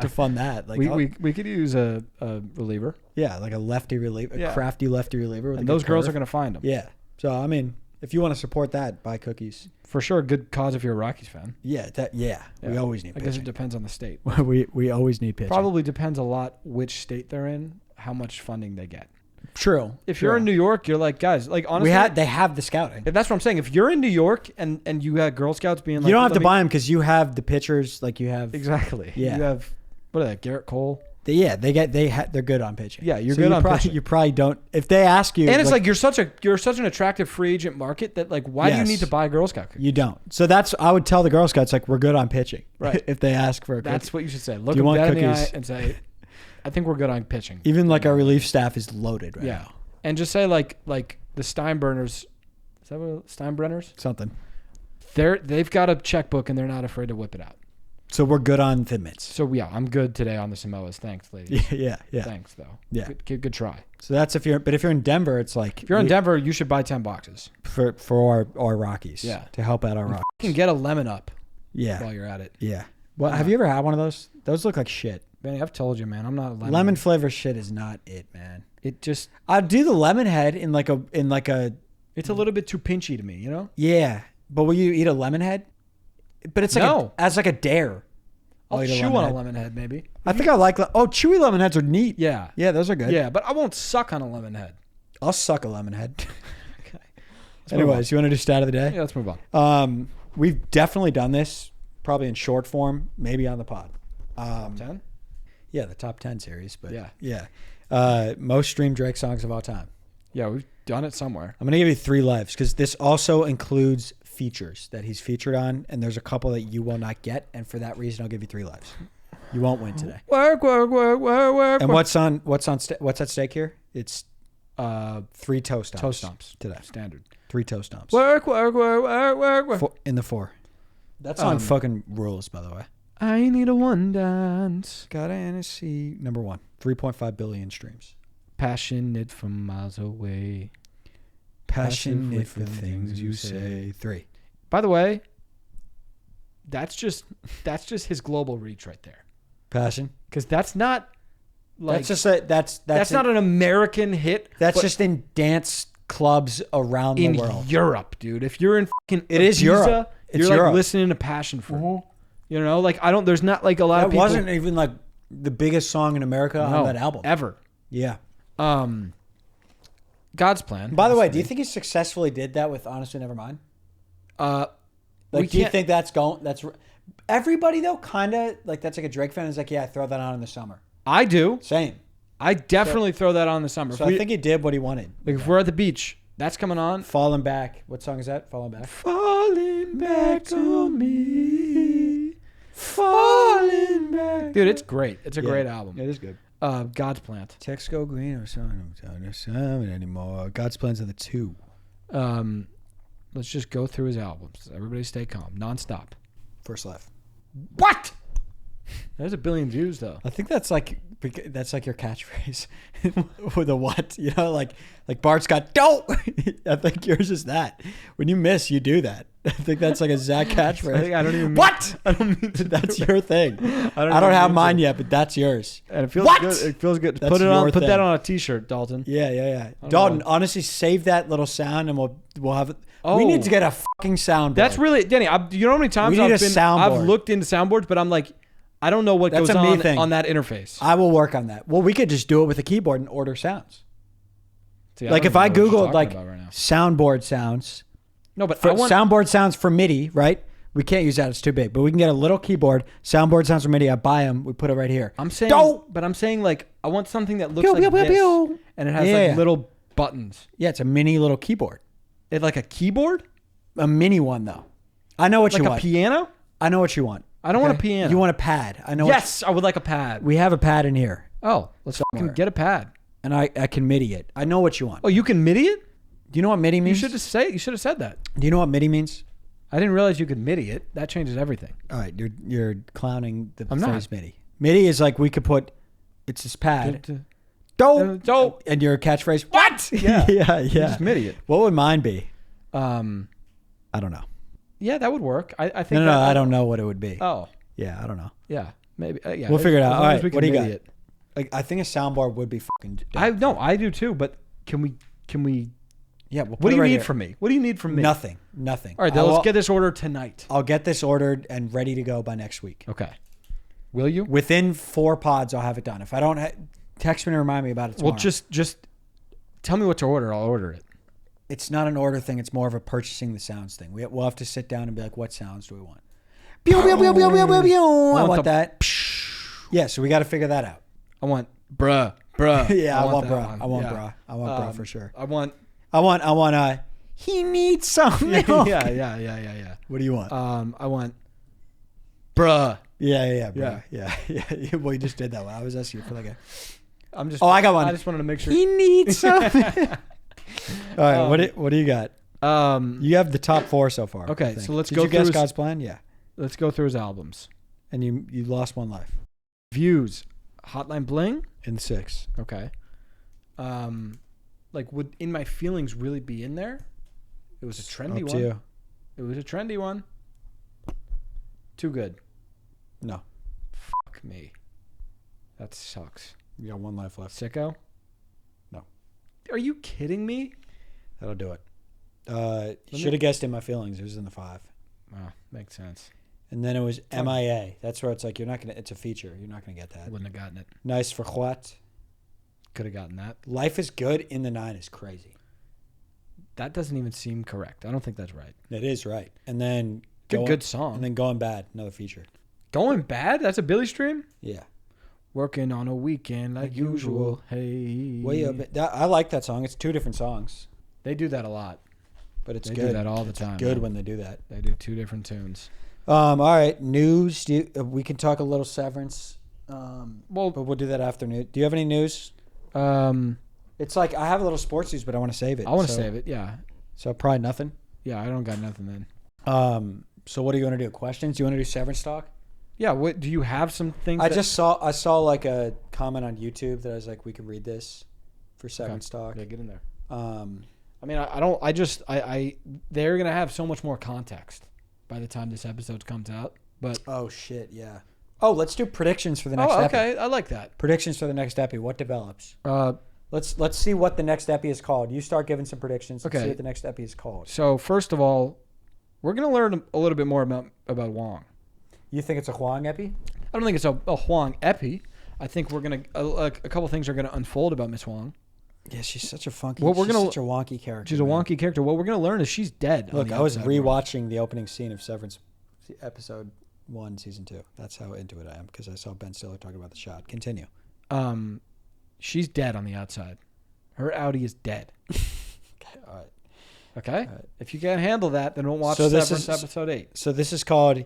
fund that. Like we could use a reliever. Yeah, like a lefty reliever, a crafty lefty reliever. And those girls are gonna find them. Yeah. So I mean, if you want to support that, buy cookies. For sure, good cause if you're a Rockies fan. Yeah, we always need pitching. I guess it depends on the state. we always need pitching. Probably depends a lot which state they're in, how much funding they get. True. If you're in New York, you're like, guys, like honestly, they have the scouting. That's what I'm saying. If you're in New York and you have Girl Scouts being like, you don't have to buy them because you have the pitchers, like you have exactly. Yeah. You have what are they? Garrett Cole. They're good on pitching. Yeah, you're good on pitching. You probably don't. If they ask you, and it's like you're such an attractive free agent market that like why do you need to buy Girl Scout cookies? You don't. So I would tell the Girl Scouts like we're good on pitching. Right. If they ask for a that's what you should say. Look them dead in the eye and say, I think we're good on pitching. Even like our relief staff is loaded right now. And just say like the Steinbrenners. Is that what Steinbrenners? Something. They've got a checkbook and they're not afraid to whip it out. So we're good on Thin Mints. So yeah, I'm good today on the Samoas. Thanks, ladies. Yeah. Thanks though. Yeah. Good try. So that's if you're in Denver, it's like if you're in Denver, you should buy 10 boxes for our Rockies. Yeah. To help out our Rockies. You can get a lemon up. Yeah. While you're at it. Yeah. Well, have you ever had one of those? Those look like shit. Man, I've told you, man. I'm not a lemon flavor shit is not it, man. It just I'd do the lemon head in like a. It's a little bit too pinchy to me, you know. Yeah, but will you eat a lemon head? But it's like as like a dare. I'll chew on a lemon head, maybe. I think I like chewy lemon heads are neat. Yeah, those are good. Yeah, but I won't suck on a lemon head. I'll suck a lemon head. Okay. Anyways, you want to do stat of the day? Yeah, let's move on. We've definitely done this, probably in short form, maybe on the pod. 10? Yeah, the top 10 series, but yeah. Most streamed Drake songs of all time. Yeah, we've done it somewhere. I'm gonna give you 3 lives because this also includes features that he's featured on, and there's a couple that you will not get, and for that reason, I'll give you 3 lives. You won't win today. Work. And what's at stake here? It's 3 toe stomps. Toe stomps today. Standard. 3 toe stomps. Work. In the 4. That song fucking rules, by the way. I need a one dance. Got an NSC. Number 1. 3.5 billion streams. Passionate from miles away. Passionate for things you say. 3. By the way, that's just his global reach right there. Passion. Because that's not like that's not an American hit. That's just in dance clubs around the world. In Europe, dude. If you're in fucking it is Europe. You're like listening to Passion Fruit. Mm-hmm. You know, like there's not like a lot of people. That wasn't even like the biggest song in America on that album. Ever. Yeah. God's Plan. By the way, do you think he successfully did that with Honestly Nevermind? Do you think that's everybody though kind of like that's like a Drake fan is like, yeah, I throw that on in the summer. I do. Same. I definitely throw that on in the summer. So I think he did what he wanted. Like if we're at the beach, that's coming on. Falling Back. What song is that? Falling Back. Falling back to me. Falling back. Dude, it's great. It's a great album. It is good. God's Plant. Text go green or something anymore. God's Plans are the 2. Let's just go through his albums. Everybody stay calm. Nonstop. First Life. What? There's a billion views, though. I think that's like your catchphrase. With a what? You know, like Bart's got dope. I think yours is that. When you miss, you do that. I think that's like a Zach catchphrase. I don't even mean, what? I don't mean to. That's your thing. I don't have mine yet, but that's yours. And it feels what? good. It feels good. That's Put it on. Put thing. that on a T-shirt, Dalton. Yeah. Dalton, honestly, save that little sound, and we'll have it. Oh, we need to get a fucking soundboard. That's really Danny. You know how many times I've looked into soundboards, but I'm like, I don't know what goes on that interface. I will work on that. Well, we could just do it with a keyboard and order sounds. See, like if I Googled like soundboard sounds. No, but soundboard sounds for MIDI, right? We can't use that; it's too big. But we can get a little keyboard. Soundboard sounds for MIDI. I buy them. We put it right here. I'm saying, but I'm saying like I want something that looks like this, and it has like little buttons. Yeah, it's a mini little keyboard. It's like a keyboard, a mini one though. I know what you want. Like a piano. I know what you want. I don't want a piano. You want a pad. I know. Yes, I would like a pad. We have a pad in here. Oh, let's fucking get a pad. And I can MIDI it. I know what you want. Oh, you can MIDI it? Do you know what MIDI means? You should have said that. Do you know what MIDI means? I didn't realize you could MIDI it. That changes everything. All right, you're clowning the phrase MIDI. MIDI is like we could put. It's this pad. Dope. And your catchphrase. What? Yeah. yeah. You just MIDI it. What would mine be? I don't know. Yeah, that would work. I think. No, I don't know what it would be. Oh. Yeah, I don't know. Yeah, maybe. Yeah, we'll figure it out. All right, what do you got? It. Like, I think a soundboard would be fucking dope. I do too, but can we Yeah, what do you need from me? What do you need from me? Nothing. All right, then let's get this ordered tonight. I'll get this ordered and ready to go by next week. Okay. Will you? Within 4 pods, I'll have it done. If I don't, text me and remind me about it tomorrow. Well, just tell me what to order. I'll order it. It's not an order thing. It's more of a purchasing the sounds thing. We'll have to sit down and be like, what sounds do we want? Pew, pew, pew, pew, pew, pew, pew. I want that. Yeah, so we got to figure that out. I want bruh. Yeah, I want bruh. I want bruh. I want bruh for sure. I want he needs some milk. Yeah. What do you want? I want bruh. Yeah, bruh. Yeah. Well, you just did that one. I was asking you for like a. I got one. I just wanted to make sure. He needs some. All right, what do you got? You have the top 4 so far. Okay, so let's go. Did you guess God's Plan? Yeah. Let's go through his albums. And you lost one life. Views, Hotline Bling in 6. Okay. Like would In My Feelings really be in there? It was a trendy one. You. It was a trendy one. Too good. No. Fuck me. That sucks. You got one life left. Sicko? No. Are you kidding me? That'll do it. You should have guessed In My Feelings. It was in the 5. Wow, makes sense. And then it was MIA. That's where it's like it's a feature. You're not gonna get that. Wouldn't have gotten it. Nice for what? Could have gotten that. Life is Good in the 9 is crazy. That doesn't even seem correct. I don't think that's right. It is right. And then good song. And then Going Bad, another feature. Going Bad? That's a Billy stream? Yeah. Working on a weekend like usual. Hey. Way up. I like that song. It's 2 different songs. They do that a lot. But it's good. They do that all the time. Good when they do that. They do 2 different tunes. All right. News. We can talk a little Severance. But we'll do that after news. Do you have any news? It's like I have a little sports news, but I want to save it. I want to save it. Yeah. So probably nothing. Yeah, I don't got nothing then. So what do you want to do? Questions? Do you want to do Severance talk? Yeah. What do you have? Some things. I saw like a comment on YouTube that I was like, we could read this for Severance talk. Yeah, get in there. I mean, they're gonna have so much more context by the time this episode comes out. But oh shit, yeah. Oh, let's do predictions for the next epi. Okay, I like that. Predictions for the next epi. What develops? Let's see what the next epi is called. You start giving some predictions. Let's see what the next epi is called. So first of all, we're gonna learn a little bit more about Wong. You think it's a Huang epi? I don't think it's a Huang epi. I think we're gonna a couple things are gonna unfold about Miss Huang. Yeah, she's such a funky. Such a wonky character. She's a wonky character. What we're gonna learn is she's dead. Look, I was rewatching the opening scene of Severance, episode 1, season 2. That's how into it I am because I saw Ben Stiller talking about the shot. Continue. She's dead on the outside. Her outie is dead. Okay. All right. Okay. All right. If you can't handle that, then don't watch Severance episode 8. So this is called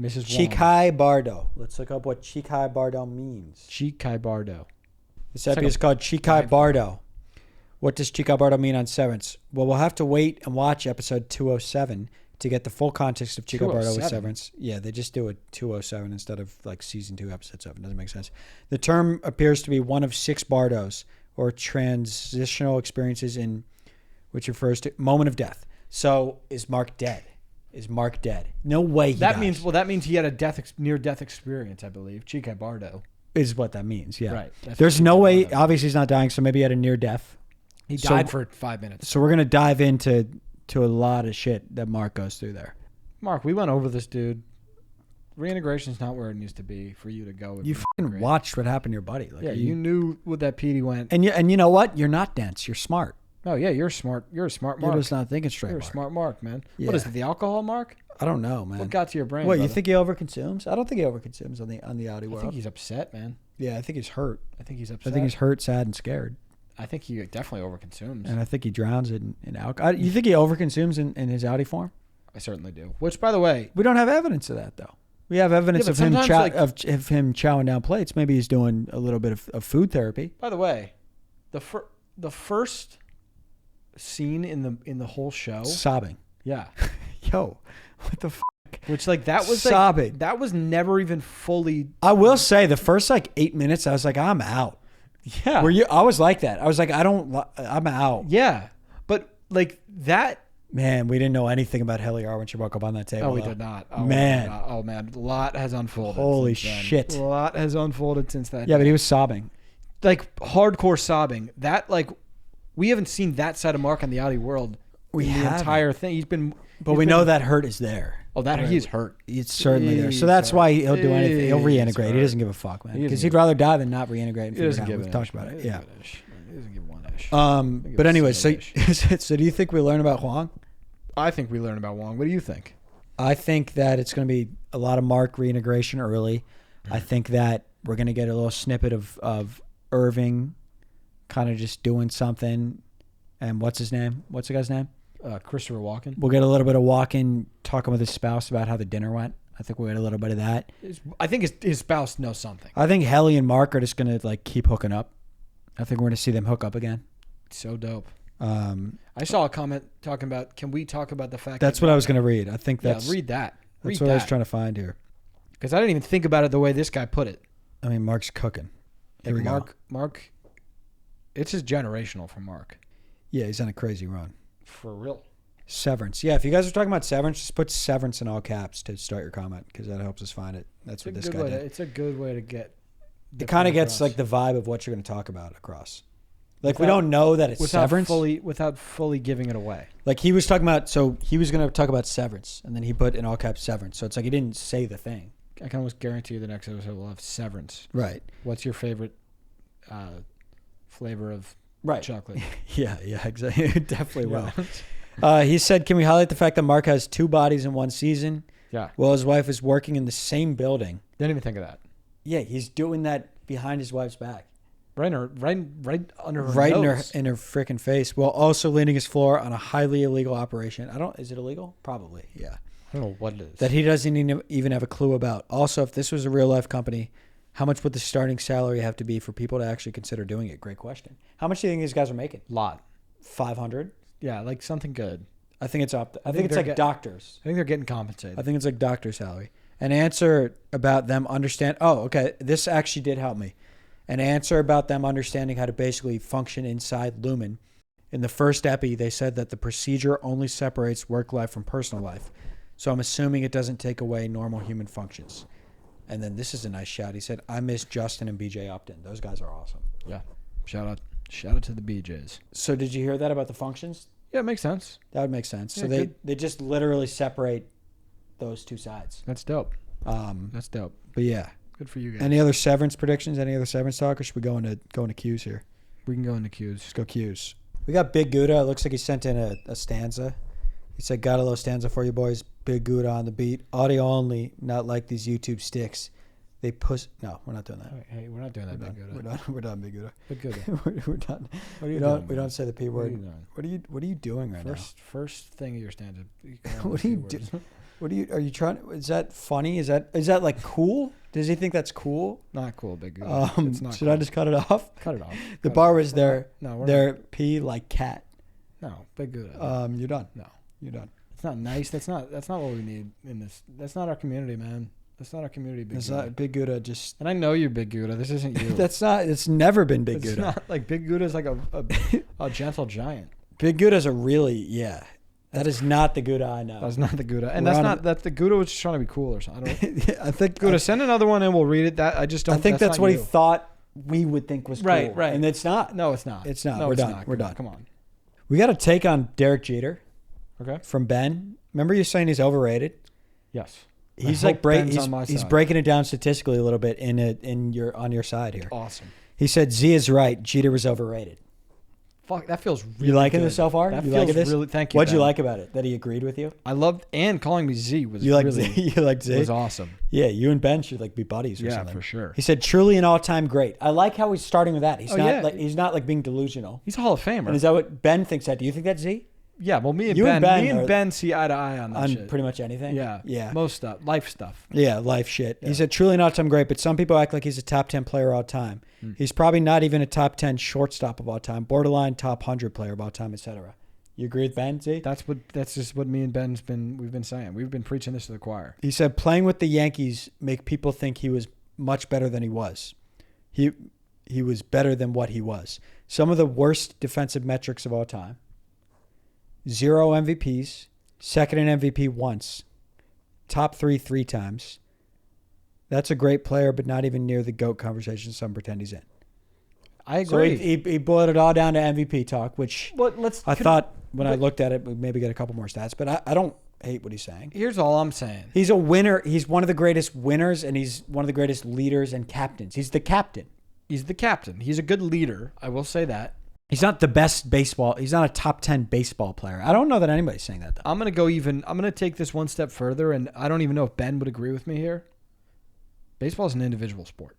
Mrs. Wong. Chikai Bardo. Let's look up what Chikai Bardo means. Chikai Bardo. This episode is called Chikai Bardo. What does Chikai Bardo mean on Severance? Well, we'll have to wait and watch episode 207 to get the full context of Chikai Bardo with Severance. Yeah, they just do a 207 instead of like season 2, episode 7. Doesn't make sense. The term appears to be one of 6 bardos, or transitional experiences in which refers to moment of death. So is Mark dead? Is Mark dead? No way he dies. That means he had a near-death experience, I believe. Chikai Bardo. Is what that means, yeah. Right. There's no way, obviously he's not dying, so maybe he had a near-death. He died for 5 minutes. So we're going to dive into a lot of shit that Mark goes through there. Mark, we went over this, dude. Reintegration's not where it needs to be for you to go. You fucking watched what happened to your buddy. Like, you knew what that PD went. And you know what? You're not dense. You're smart. Oh, yeah, you're smart. You're a smart Mark. You're just not thinking straight, You're a smart Mark, man. Yeah. What is it, the alcohol, Mark? I don't know, man. What got to your brain, What, brother? you think he overconsumes? I don't think he overconsumes on the Audi world. I think he's upset, man. Yeah, I think he's hurt. I think he's upset. I think he's hurt, sad, and scared. I think he definitely overconsumes. And I think he drowns in alcohol. You think he overconsumes in his Audi form? I certainly do. Which, by the way... We don't have evidence of that, though. We have evidence of him of him chowing down plates. Maybe he's doing a little bit of food therapy. By the way, the first scene in the whole show... Sobbing. Yeah. Yo, what the fuck? Which, like, that was sobbing. That was never even fully... I will say, the first, 8 minutes, I was like, I'm out. Yeah. I was like that. I was like, I'm out. Yeah. But, like, that... Man, we didn't know anything about Heliar when she woke up on that table. Oh, we did not. Oh, man. Oh, man. A lot has unfolded. Holy shit. A lot has unfolded since that. Yeah, but he was sobbing. Like, hardcore sobbing. That, like, we haven't seen that side of Mark on the Audi world. The entire thing. But we know that hurt is there. Oh, he's hurt. It's certainly there. So that's why he'll do anything. He'll reintegrate. He doesn't give a fuck, man. Because he'd rather die than not reintegrate. He doesn't give We've talked about it. Yeah. He doesn't give one ish. But anyway, so do you think we learn about Huang? I think we learn about Wong. What do you think? I think that it's going to be a lot of Mark reintegration early. I think that we're going to get a little snippet of Irving kind of just doing something. And what's his name? What's the guy's name? Christopher Walken. We'll get a little bit of Walken talking with his spouse about how the dinner went. I think we'll get a little bit of that. I think his spouse knows something. I think Helly and Mark are just going to keep hooking up. I think we're going to see them hook up again. So dope. I saw a comment talking about, can we talk about the fact that's what I was going to read. I think that's... Yeah, read that. That's what I was trying to find here. Because I didn't even think about it the way this guy put it. I mean, Mark's cooking. Here we go. Mark, it's just generational for Mark. Yeah, he's on a crazy run. For real. Severance. Yeah, if you guys are talking about Severance, just put Severance in all caps to start your comment because that helps us find it. That's what this guy did. It's a good way to get... It kind of gets the vibe of what you're going to talk about across. We don't know that it's Severance. Without fully giving it away. He was talking about... So he was going to talk about Severance, and then he put in all caps Severance. So it's he didn't say the thing. I can almost guarantee you the next episode will have Severance. Right. What's your favorite flavor of chocolate? Yeah, exactly. It definitely will. He said, can we highlight the fact that Mark has 2 bodies in one season? Yeah. While his wife is working in the same building. Didn't even think of that. Yeah, he's doing that behind his wife's back. Right under her right nose. in her freaking face, while also leaning his floor on a highly illegal operation. Is it illegal? Probably, yeah. I don't know what it is. That he doesn't even have a clue about. Also, if this was a real life company, how much would the starting salary have to be for people to actually consider doing it? Great question. How much do you think these guys are making? Lot. 500? Yeah, something good. I think it's up. I think it's like doctors. I think they're getting compensated. I think it's like doctor salary. An answer about them understand. Oh, okay. This actually did help me. An answer about them understanding how to basically function inside Lumen. In the first epi, they said that the procedure only separates work life from personal life. So I'm assuming it doesn't take away normal human functions. And then this is a nice shout. He said, I miss Justin and BJ Upton. Those guys are awesome. Yeah. Shout out to the BJs. So did you hear that about the functions? Yeah, it makes sense. That would make sense. Yeah, so they just literally separate those 2 sides. That's dope. That's dope. But yeah. Good for you guys. Any other Severance predictions? Any other Severance talk? Or should we go into Q's here? We can go into Q's. Let's go Q's. We got Big Gouda. It looks like he sent in a stanza. He said, got a little stanza for you boys. Big Gouda on the beat. Audio only, not like these YouTube sticks. They push. No, we're not doing that. Hey, we're not doing that, Big Gouda. We're done, Big Gouda. Big Gouda. We're done. What are you doing? We don't say the P word. What are you doing? What are you doing right now? First thing of your stanza. What are you doing? What are you trying? Is that funny? Is that like cool? Does he think that's cool? Not cool, Big Gouda. It's not should cool. I just cut it off? Cut it off. The bar was we're their pee like cat. No, Big Gouda. You're done. No, you're done. It's not nice. That's not what we need in this. That's not our community, man. That's not our community, Big Gouda. Not Big Gouda. Just and I know you're Big Gouda. This isn't you. That's not. It's never been Big Gouda. It's not like Big Gouda is like a gentle giant. Big Gouda's a really That is not the Gouda I know. That's not the Gouda, and that's the Gouda was just trying to be cool or something. I think Gouda, send another one and we'll read it. That I just don't. I think that's what you. he thought we would think was right, cool. right, and it's not. No, it's not. It's not. No, We're it's done. Not. We're done. Come on. We got a take on Derek Jeter. Okay. From Ben. Remember you saying he's overrated? Yes. He's like he's breaking it down statistically a little bit on your side here. Awesome. He said Z is right. Jeter was overrated. Fuck, that feels really You liking good. this so far? That you feels liking this? really. Thank you. What'd Ben. you like about it? That he agreed with you? I loved and calling me Z was you like really. Z? You like Z? Was awesome. Yeah, you and Ben should like be buddies or something. Yeah, for sure. He said truly an all-time great. I like how he's starting with that. He's he's not like being delusional. He's a Hall of Famer. And is that what Ben thinks that? Do you think that's Z? Yeah, well, me and Ben see eye to eye on that shit. Pretty much anything. Yeah, yeah, most stuff, life stuff. Yeah, life shit. Yeah. He said truly an all-time great, but some people act like he's a top 10 player all time. He's probably not even a top 10 shortstop of all time, borderline top 100 player of all time, etc. You agree with Ben, Z? That's just what me and Ben's we've been saying. We've been preaching this to the choir. He said playing with the Yankees make people think he was much better than he was. He was better than what he was. Some of the worst defensive metrics of all time. 0 MVPs, second in MVP once, top 3 times. That's a great player, but not even near the GOAT conversation some pretend he's in. I agree. So he boiled it all down to MVP talk, which I thought when I looked at it, we'd maybe get a couple more stats, but I don't hate what he's saying. Here's all I'm saying. He's a winner. He's one of the greatest winners, and he's one of the greatest leaders and captains. He's the captain. He's the captain. He's a good leader. I will say that. He's not the best baseball. He's not a top 10 baseball player. I don't know that anybody's saying that, though. I'm going to take this one step further, and I don't even know if Ben would agree with me here. Baseball is an individual sport.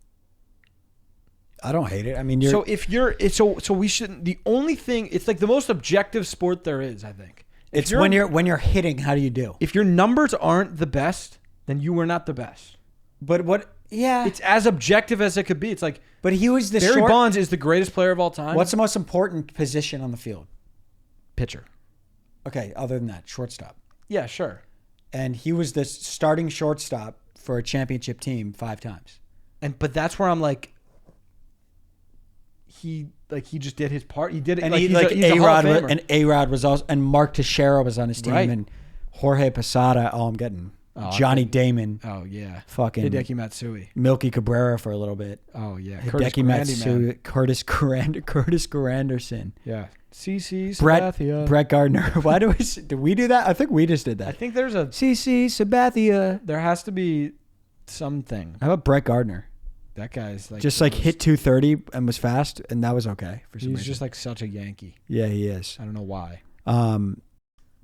I don't hate it. I mean, we shouldn't. The only thing, it's like the most objective sport there is, I think. It's when you're hitting, how do you do? If your numbers aren't the best, then you were not the best. But what? Yeah. It's as objective as it could be. It's like, but he was Barry Bonds is the greatest player of all time. What's the most important position on the field? Pitcher. Okay, other than that, shortstop. Yeah, sure. And he was the starting shortstop for a championship team 5 times. But that's where I'm like, he just did his part. He did it. And he's A-Rod was also, and Mark Teixeira was on his team, and Jorge Posada. Oh, I'm getting Johnny Damon. Oh yeah, fucking Hideki Matsui, Milky Cabrera for a little bit. Oh yeah, Hideki Matsui, Curtis Granderson. Yeah, CC Sabathia, Brett Gardner. Why did we do that? I think we just did that. I think there's a CC Sabathia. There has to be something. How about Brett Gardner? That guy's like just like hit 230 and was fast, and that was okay for some reason. He's just like such a Yankee. Yeah, he is. I don't know why.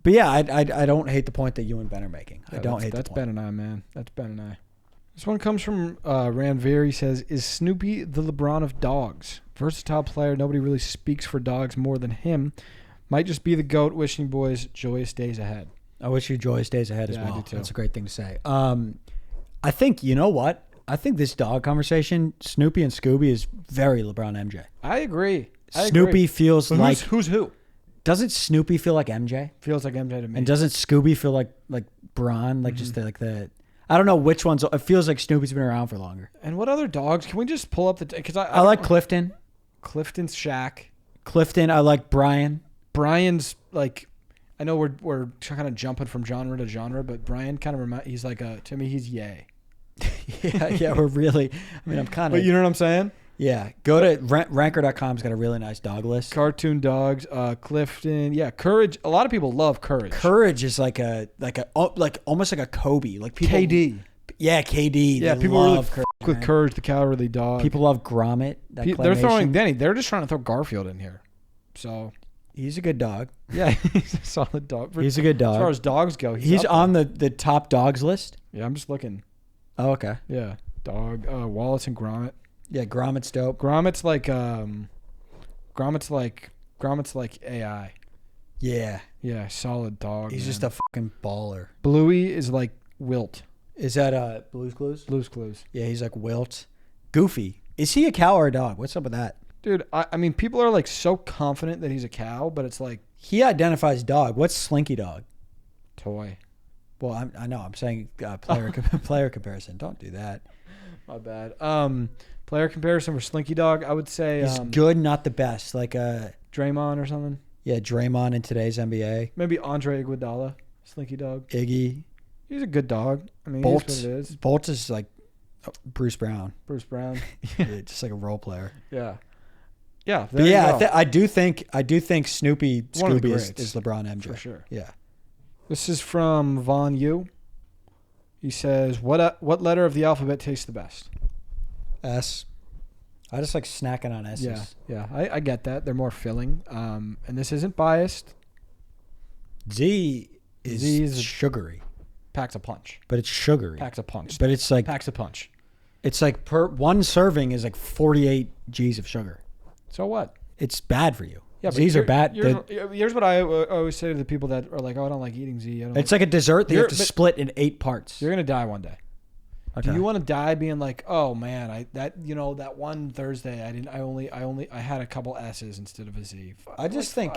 But yeah, I don't hate the point that you and Ben are making. Yeah, I don't hate that's the point. Ben and I, man. That's Ben and I. This one comes from Ranveer. He says, "Is Snoopy the LeBron of dogs? Versatile player. Nobody really speaks for dogs more than him. Might just be the GOAT. Wishing you boys joyous days ahead." I wish you joyous days ahead as well. I do too. That's a great thing to say. I think, you know what? I think this dog conversation, Snoopy and Scooby, is very LeBron MJ. I agree. Snoopy feels like who's who? Doesn't Snoopy feel like MJ? Feels like MJ to me. And doesn't Scooby feel like Bron? Like just the I don't know which ones. It feels like Snoopy's been around for longer. And what other dogs? Can we just pull up the? Because I like Clifton. Clifton's Shaq. Clifton. I like Brian. Brian's like, I know we're kind of jumping from genre to genre, but Brian kind of he's like to me he's Ye. yeah, we're really. I mean, I'm kind of. But you know what I'm saying? Yeah, go to ranker.com's got a really nice dog list. Cartoon dogs, Clifton, yeah, Courage. A lot of people love Courage. Courage is like almost like a Kobe, like people. KD. Yeah, KD. Yeah, people love Courage, with Courage, the cowardly dog. People love Gromit. They're throwing Denny. They're just trying to throw Garfield in here. So he's a good dog. Yeah, he's a solid dog. He's a good dog. As far as dogs go, he's on the top dogs list. Yeah, I'm just looking. Oh, okay. Yeah, dog. Wallace and Gromit. Yeah, Gromit's dope. Gromit's like AI. Yeah. Yeah, solid dog. He's just a fucking baller. Bluey is like Wilt. Is that Blue's Clues? Blue's Clues. Yeah, he's like Wilt. Goofy. Is he a cow or a dog? What's up with that? Dude, I mean, people are like so confident that he's a cow, but it's like he identifies dog. What's Slinky Dog? Toy. Well, I know. I'm saying player comparison. Don't do that. My bad. Player comparison for Slinky Dog, I would say he's good, not the best. Like Draymond or something. Yeah, Draymond in today's NBA. Maybe Andre Iguodala, Slinky Dog. Iggy. He's a good dog. I mean, Bolt. It is. Bolt is like Bruce Brown. Bruce Brown. Yeah, just like a role player. Yeah. Yeah. But yeah, I do think Snoopy Scooby is LeBron MJ. For sure. Yeah. This is from Von Yu. He says, "What letter of the alphabet tastes the best?" S. I just like snacking on S's. Yeah. I get that. They're more filling. And this isn't biased. Z is sugary. Packs a punch. But it's sugary. Packs a punch. But it's like packs a punch. It's like per one serving is like 48 G's of sugar. So what? It's bad for you. Yeah, Z's are bad. Here's what I always say to the people that are like, "Oh, I don't like eating Z." It's like a dessert that you have to split in 8 parts. You're gonna die one day. Okay. Do you want to die being like, "Oh man, that one Thursday I had a couple S's instead of a Z." I just think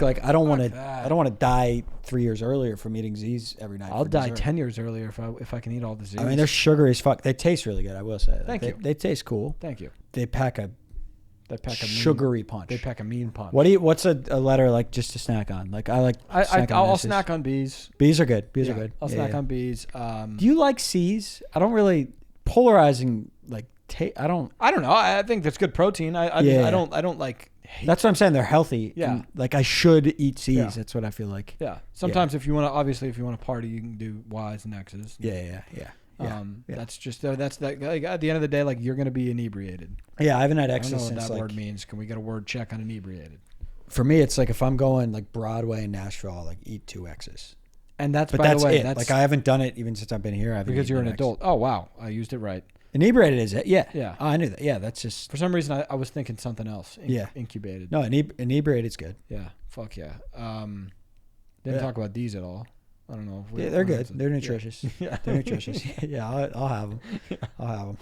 like I don't want to die 3 years earlier from eating Z's every night. I'll die 10 years earlier if I can eat all the Z's. I mean, they're sugary as fuck. They taste really good. I will say. Thank you. They taste cool. Thank you. They pack a sugary punch. They pack a mean punch. What's a letter like just to snack on? Like I'll snack on B's. B's are good. B's are good. I'll snack on B's. Do you like C's? I don't really polarizing like I don't know. I think that's good protein. I don't like hate. That's what I'm saying. They're healthy. Yeah. And, like I should eat C's. Yeah. That's what I feel like. Yeah. Sometimes if you want to party, you can do Y's and X's. Yeah. That's just like, at the end of the day, like you're gonna be inebriated. Yeah, I haven't had X's since I don't know what that like, word means. Can we get a word check on inebriated? For me, it's like if I'm going like Broadway in Nashville, I'll like eat 2 X's. And that's by the way, that's like I haven't done it even since I've been here. Because you're an adult. Oh wow, I used it right. Inebriated is it? Yeah. Yeah. Oh, I knew that. Yeah, that's just for some reason I was thinking something else. Incubated. No, inebriated is good. Yeah. Fuck yeah. Didn't talk about these at all. I don't know. Yeah, they're good. They're nutritious. Yeah. They're nutritious. Yeah, I'll have them. I'll have them.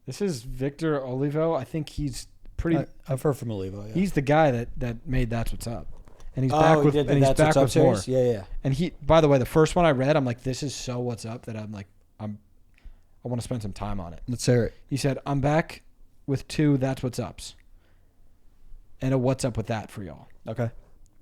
This is Victor Olivo. I think he's pretty. I've heard from Olivo. Yeah. He's the guy that made That's What's Up, and he's back with more. Yeah. And he, by the way, the first one I read, I'm like, this is so What's Up that I'm like, I want to spend some time on it. Let's hear it. He said, I'm back with 2 That's What's Ups, and a What's Up with that for y'all. Okay.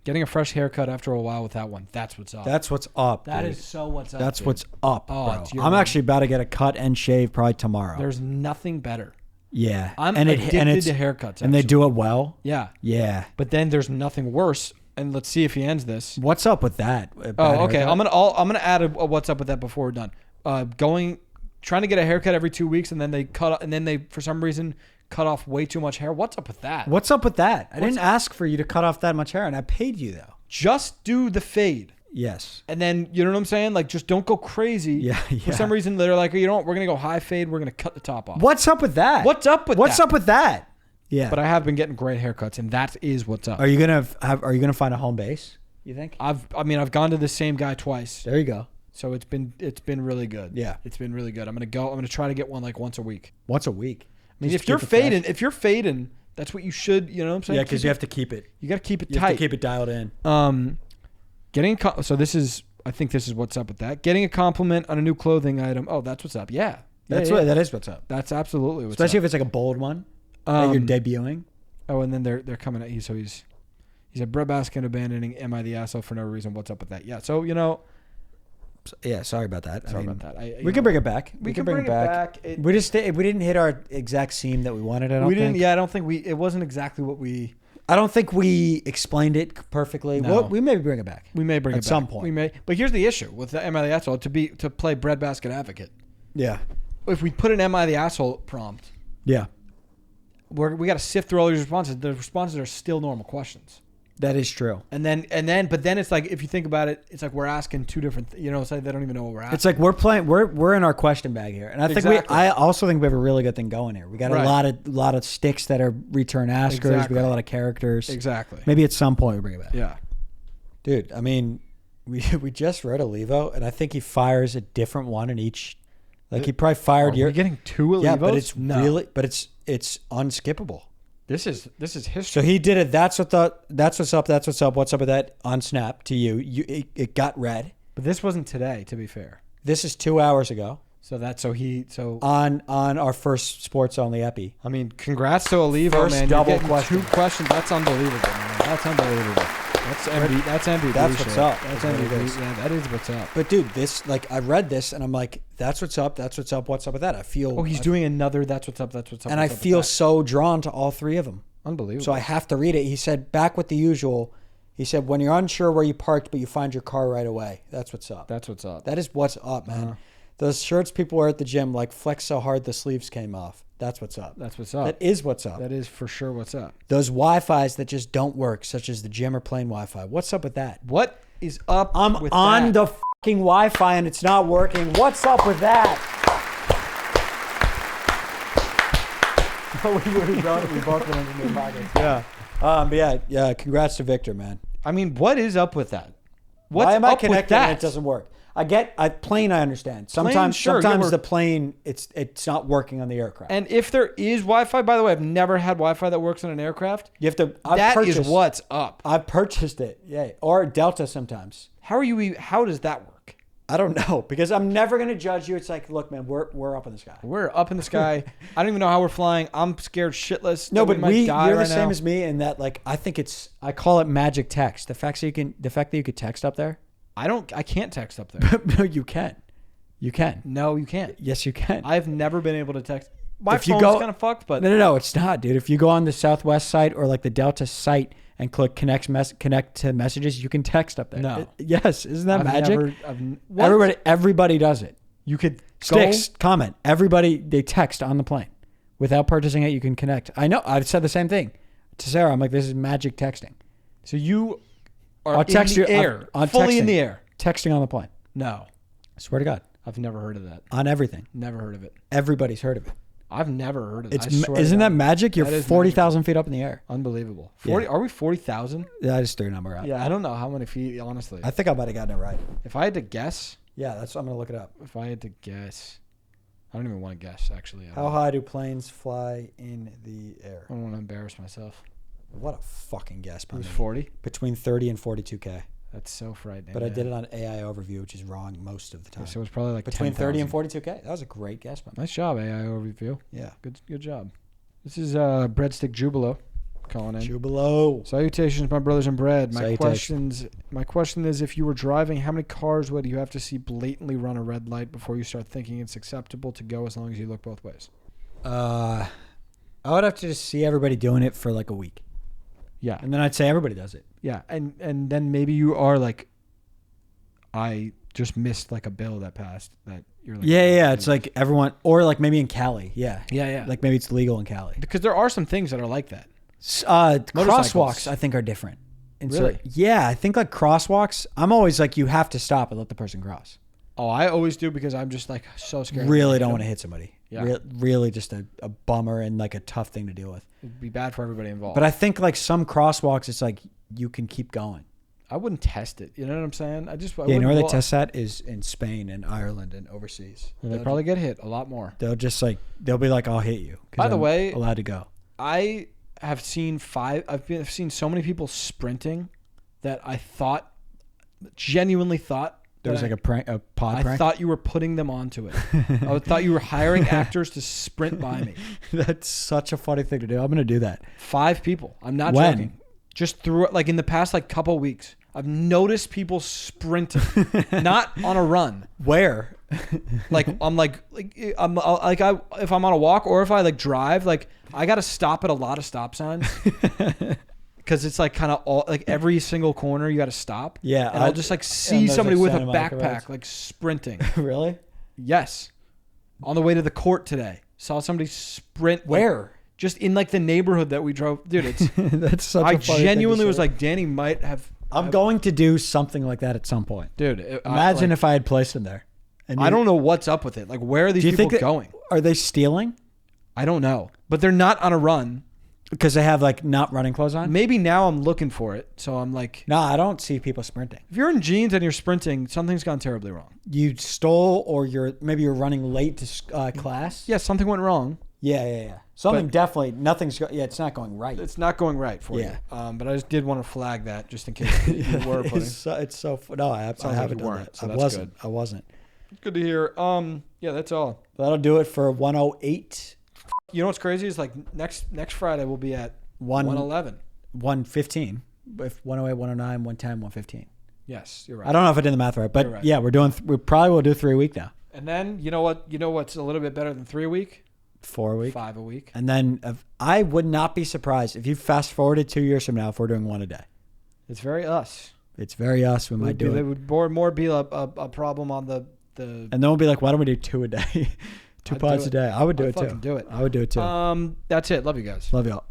Getting a fresh haircut after a while with that one. That's what's up. That's what's up. That is so what's up. That's what's up, bro. Oh, I'm actually about to get a cut and shave probably tomorrow. There's nothing better. Yeah. I'm addicted to haircuts. Actually. And they do it well. Yeah. Yeah. But then there's nothing worse. And let's see if he ends this. What's up with that? Oh, okay. Haircut? I'm gonna add a what's up with that before we're done. Trying to get a haircut every 2 weeks, and then they for some reason cut off way too much hair. What's up with that? What's up with that? I didn't ask for you to cut off that much hair, and I paid you though. Just do the fade. Yes. And then, you know what I'm saying? Like, just don't go crazy. Yeah. For some reason, they're like, you know what? We're going to go high fade. We're going to cut the top off. What's up with that? What's up with that? Yeah. But I have been getting great haircuts, and that is what's up. Are you gonna find a home base? You think? I've gone to the same guy twice. There you go. So it's been really good. Yeah. It's been really good. I'm gonna try to get one like once a week. Once a week. I mean, if you're fading, that's what you should. You know what I'm saying? Yeah, because you have to keep it. You got to keep it tight. You have to keep it dialed in. I think this is what's up with that. Getting a compliment on a new clothing item. Oh, that's what's up. Yeah. That is what's up. That's absolutely what's Especially up. if it's like a bold one that you're debuting. Oh, and then they're coming at you. So he's a breadbasket abandoning. Am I the asshole for no reason? What's up with that? Yeah. So, yeah, sorry about that. Sorry about that. We can bring it back. We can bring it back. We didn't hit our exact seam that we wanted. I don't think. Yeah, I don't think it wasn't exactly what we. I don't think we explained it perfectly. No. We may bring it back. We may bring it back at some point. We may. But here's the issue with the Am I the Asshole to play breadbasket advocate. Yeah. If we put an Am I the Asshole prompt. Yeah. We got to sift through all these responses. The responses are still normal questions. That is true. But then it's like, if you think about it, it's like we're asking two different. It's like they don't even know what we're asking. It's like we're playing. We're in our question bag here, and I think I also think we have a really good thing going here. We got a lot of sticks that are return askers. Exactly. We got a lot of characters. Exactly. Maybe at some point we bring it back. Yeah. Dude, I mean, we just wrote a Levo, and I think he fires a different one in each. Like he probably fired You're getting 2 Levos? Yeah, but it's really, but it's unskippable. This is history. So he did it. That's what's up. That's what's up. What's up with that on Snap to you? It got read. But this wasn't today, to be fair. This is 2 hours ago. So on our first sports only epi. I mean, congrats to Olivo, First man. double You're getting question. 2 questions. That's unbelievable, man. That's unbelievable. That's MVP. That's MVP. That's what's up. That's That's what it MVP. is. Yeah, that is what's up. But dude, this I read this and I'm like, that's what's up. That's what's up. What's up with that? I feel. Oh, he's doing another. That's what's up. That's what's up. And I feel so drawn to all 3 of them. Unbelievable. So I have to read it. He said, back with the usual. He said, when you're unsure where you parked, but you find your car right away. That's what's up. That's what's up. That is what's up, man. Those shirts people wear at the gym, like flex so hard the sleeves came off. That's what's up. That's what's up. That is what's up. That is for sure what's up. Those Wi-Fis that just don't work, such as the gym or plane Wi-Fi. What's up with that? What is up I'm with on that? the fucking Wi-Fi and it's not working. What's up with that? we both went into new pockets. Yeah. But yeah. Congrats to Victor, man. I mean, what is up with that? What's Why am I up with connecting that? and it doesn't work? Plane I understand. Plane, sure, Sometimes the plane it's not working on the aircraft. And if there is Wi-Fi, by the way, I've never had Wi-Fi that works on an aircraft. You have to. That is what's up. I've purchased it. Yeah, or Delta sometimes. How does that work? I don't know because I'm never gonna judge you. It's like, look, man, we're up in the sky. We're up in the sky. I don't even know how we're flying. I'm scared shitless. No, but you're the same now. as me in that, like, I call it magic text. The fact that you could text up there. I can't text up there. No, you can. You can. No, you can't. Yes, you can. I've never been able to text. My If you phone's go- kind of fucked, but No, it's not, dude. If you go on the Southwest site or like the Delta site and click connect to messages, you can text up there. No. Yes, isn't that I've magic? What? Everybody does it. You could Sticks, comment. Everybody, they text on the plane. Without purchasing it, you can connect. I know. I've said the same thing to Sarah. I'm like, this is magic texting. So you are I'll text in you the air, I'm fully texting. in the air. Texting on the plane. No, I swear to God. I've never heard of that. On everything. Never heard of it. Everybody's heard of it. I've never heard of it. Isn't that magic? You're That is 40,000 feet up in the air. Unbelievable. 40? Yeah. Are we 40,000? Yeah, I just threw a number out. Yeah, I don't know how many feet, honestly. I think I might have gotten it right. If I had to guess, Yeah, I'm going to look it up. if I had to guess, I don't even want to guess, actually. How high do planes fly in the air? I don't want to embarrass myself. What a fucking guess It by was me. 40? Between 30 and 42K. That's so frightening. But I man. did it on AI overview, which is wrong most of the time. So it was probably like Between 10,000. 30 and 42K. That was a great guess by me. Nice job, AI overview. Yeah. Good job. This is Breadstick Jubilo calling in. Jubilo. Salutations, my brothers in bread. Salutations. My question is, if you were driving, how many cars would you have to see blatantly run a red light before you start thinking it's acceptable to go as long as you look both ways? I would have to just see everybody doing it for like a week. Yeah. And then I'd say everybody does it. Yeah. And then maybe you are like, I just missed like a bill that passed that you're like. Yeah. It's like everyone, or like maybe in Cali. Yeah. Yeah. Like maybe it's legal in Cali. Because there are some things that are like that. Crosswalks, I think, are different. Really? Yeah, I think like crosswalks, I'm always like, you have to stop and let the person cross. Oh, I always do because I'm just like so scared. Really don't want to hit somebody. Yeah. Really just a bummer and like a tough thing to deal with. It'd be bad for everybody involved. But I think like some crosswalks, it's like you can keep going. I wouldn't test it. You know what I'm saying? You know where they test that is in Spain and Ireland and overseas. And they probably get hit a lot more. They'll be like, I'll hit you. By the way, allowed to go. I have seen I've seen so many people sprinting that I genuinely thought there was like a pod prank. I thought you were putting them onto it. I thought you were hiring actors to sprint by me. That's such a funny thing to do. I'm going to do that. 5 people. I'm not When? joking. Just through like in the past like couple weeks, I've noticed people sprinting, not on a run. Where? Like if I'm on a walk or if I like drive, like I got to stop at a lot of stop signs. Because it's like kind of all like every single corner you got to stop. Yeah, and I'll just like see those, somebody like, with a Santa Monica backpack roads. like sprinting. Really? Yes, on the way to the court today, saw somebody sprint. Like, Where? just in like the neighborhood that we drove, dude. It's That's such. I a funny thing to genuinely was say. like, Danny might have. I'm going to do something like that at some point. Dude, Imagine if I had placed him there. And I don't know what's up with it. Like, where are these people going? Are they stealing? I don't know, but they're not on a run. Because they have like not running clothes on? Maybe now I'm looking for it. So I'm like, No, I don't see people sprinting. if you're in jeans and you're sprinting, something's gone terribly wrong. You stole, or maybe you're running late to class. Yeah, something went wrong. Yeah. Something definitely, it's not going right. It's not going right for you. But I just did want to flag that just in case you were putting. No, I haven't done that. So I wasn't. Good to hear. Yeah, that's all. That'll do it for 108. You know what's crazy is like next Friday we'll be at 111. 115. If 108, 109, 110, 115. Yes, you're right. I don't know if I did the math right, but yeah, we probably will do 3 a week now. And then you know what's a little bit better than 3 a week? 4 a week. 5 a week. And then I would not be surprised if you fast forwarded 2 years from now if we're doing 1 a day. It's very us. It's very us. We might do it. It would more be a problem on the. And then we'll be like, why don't we do 2 a day? 2 pods a day. I would do it too. Do it. I would do it too. That's it. Love you guys. Love y'all.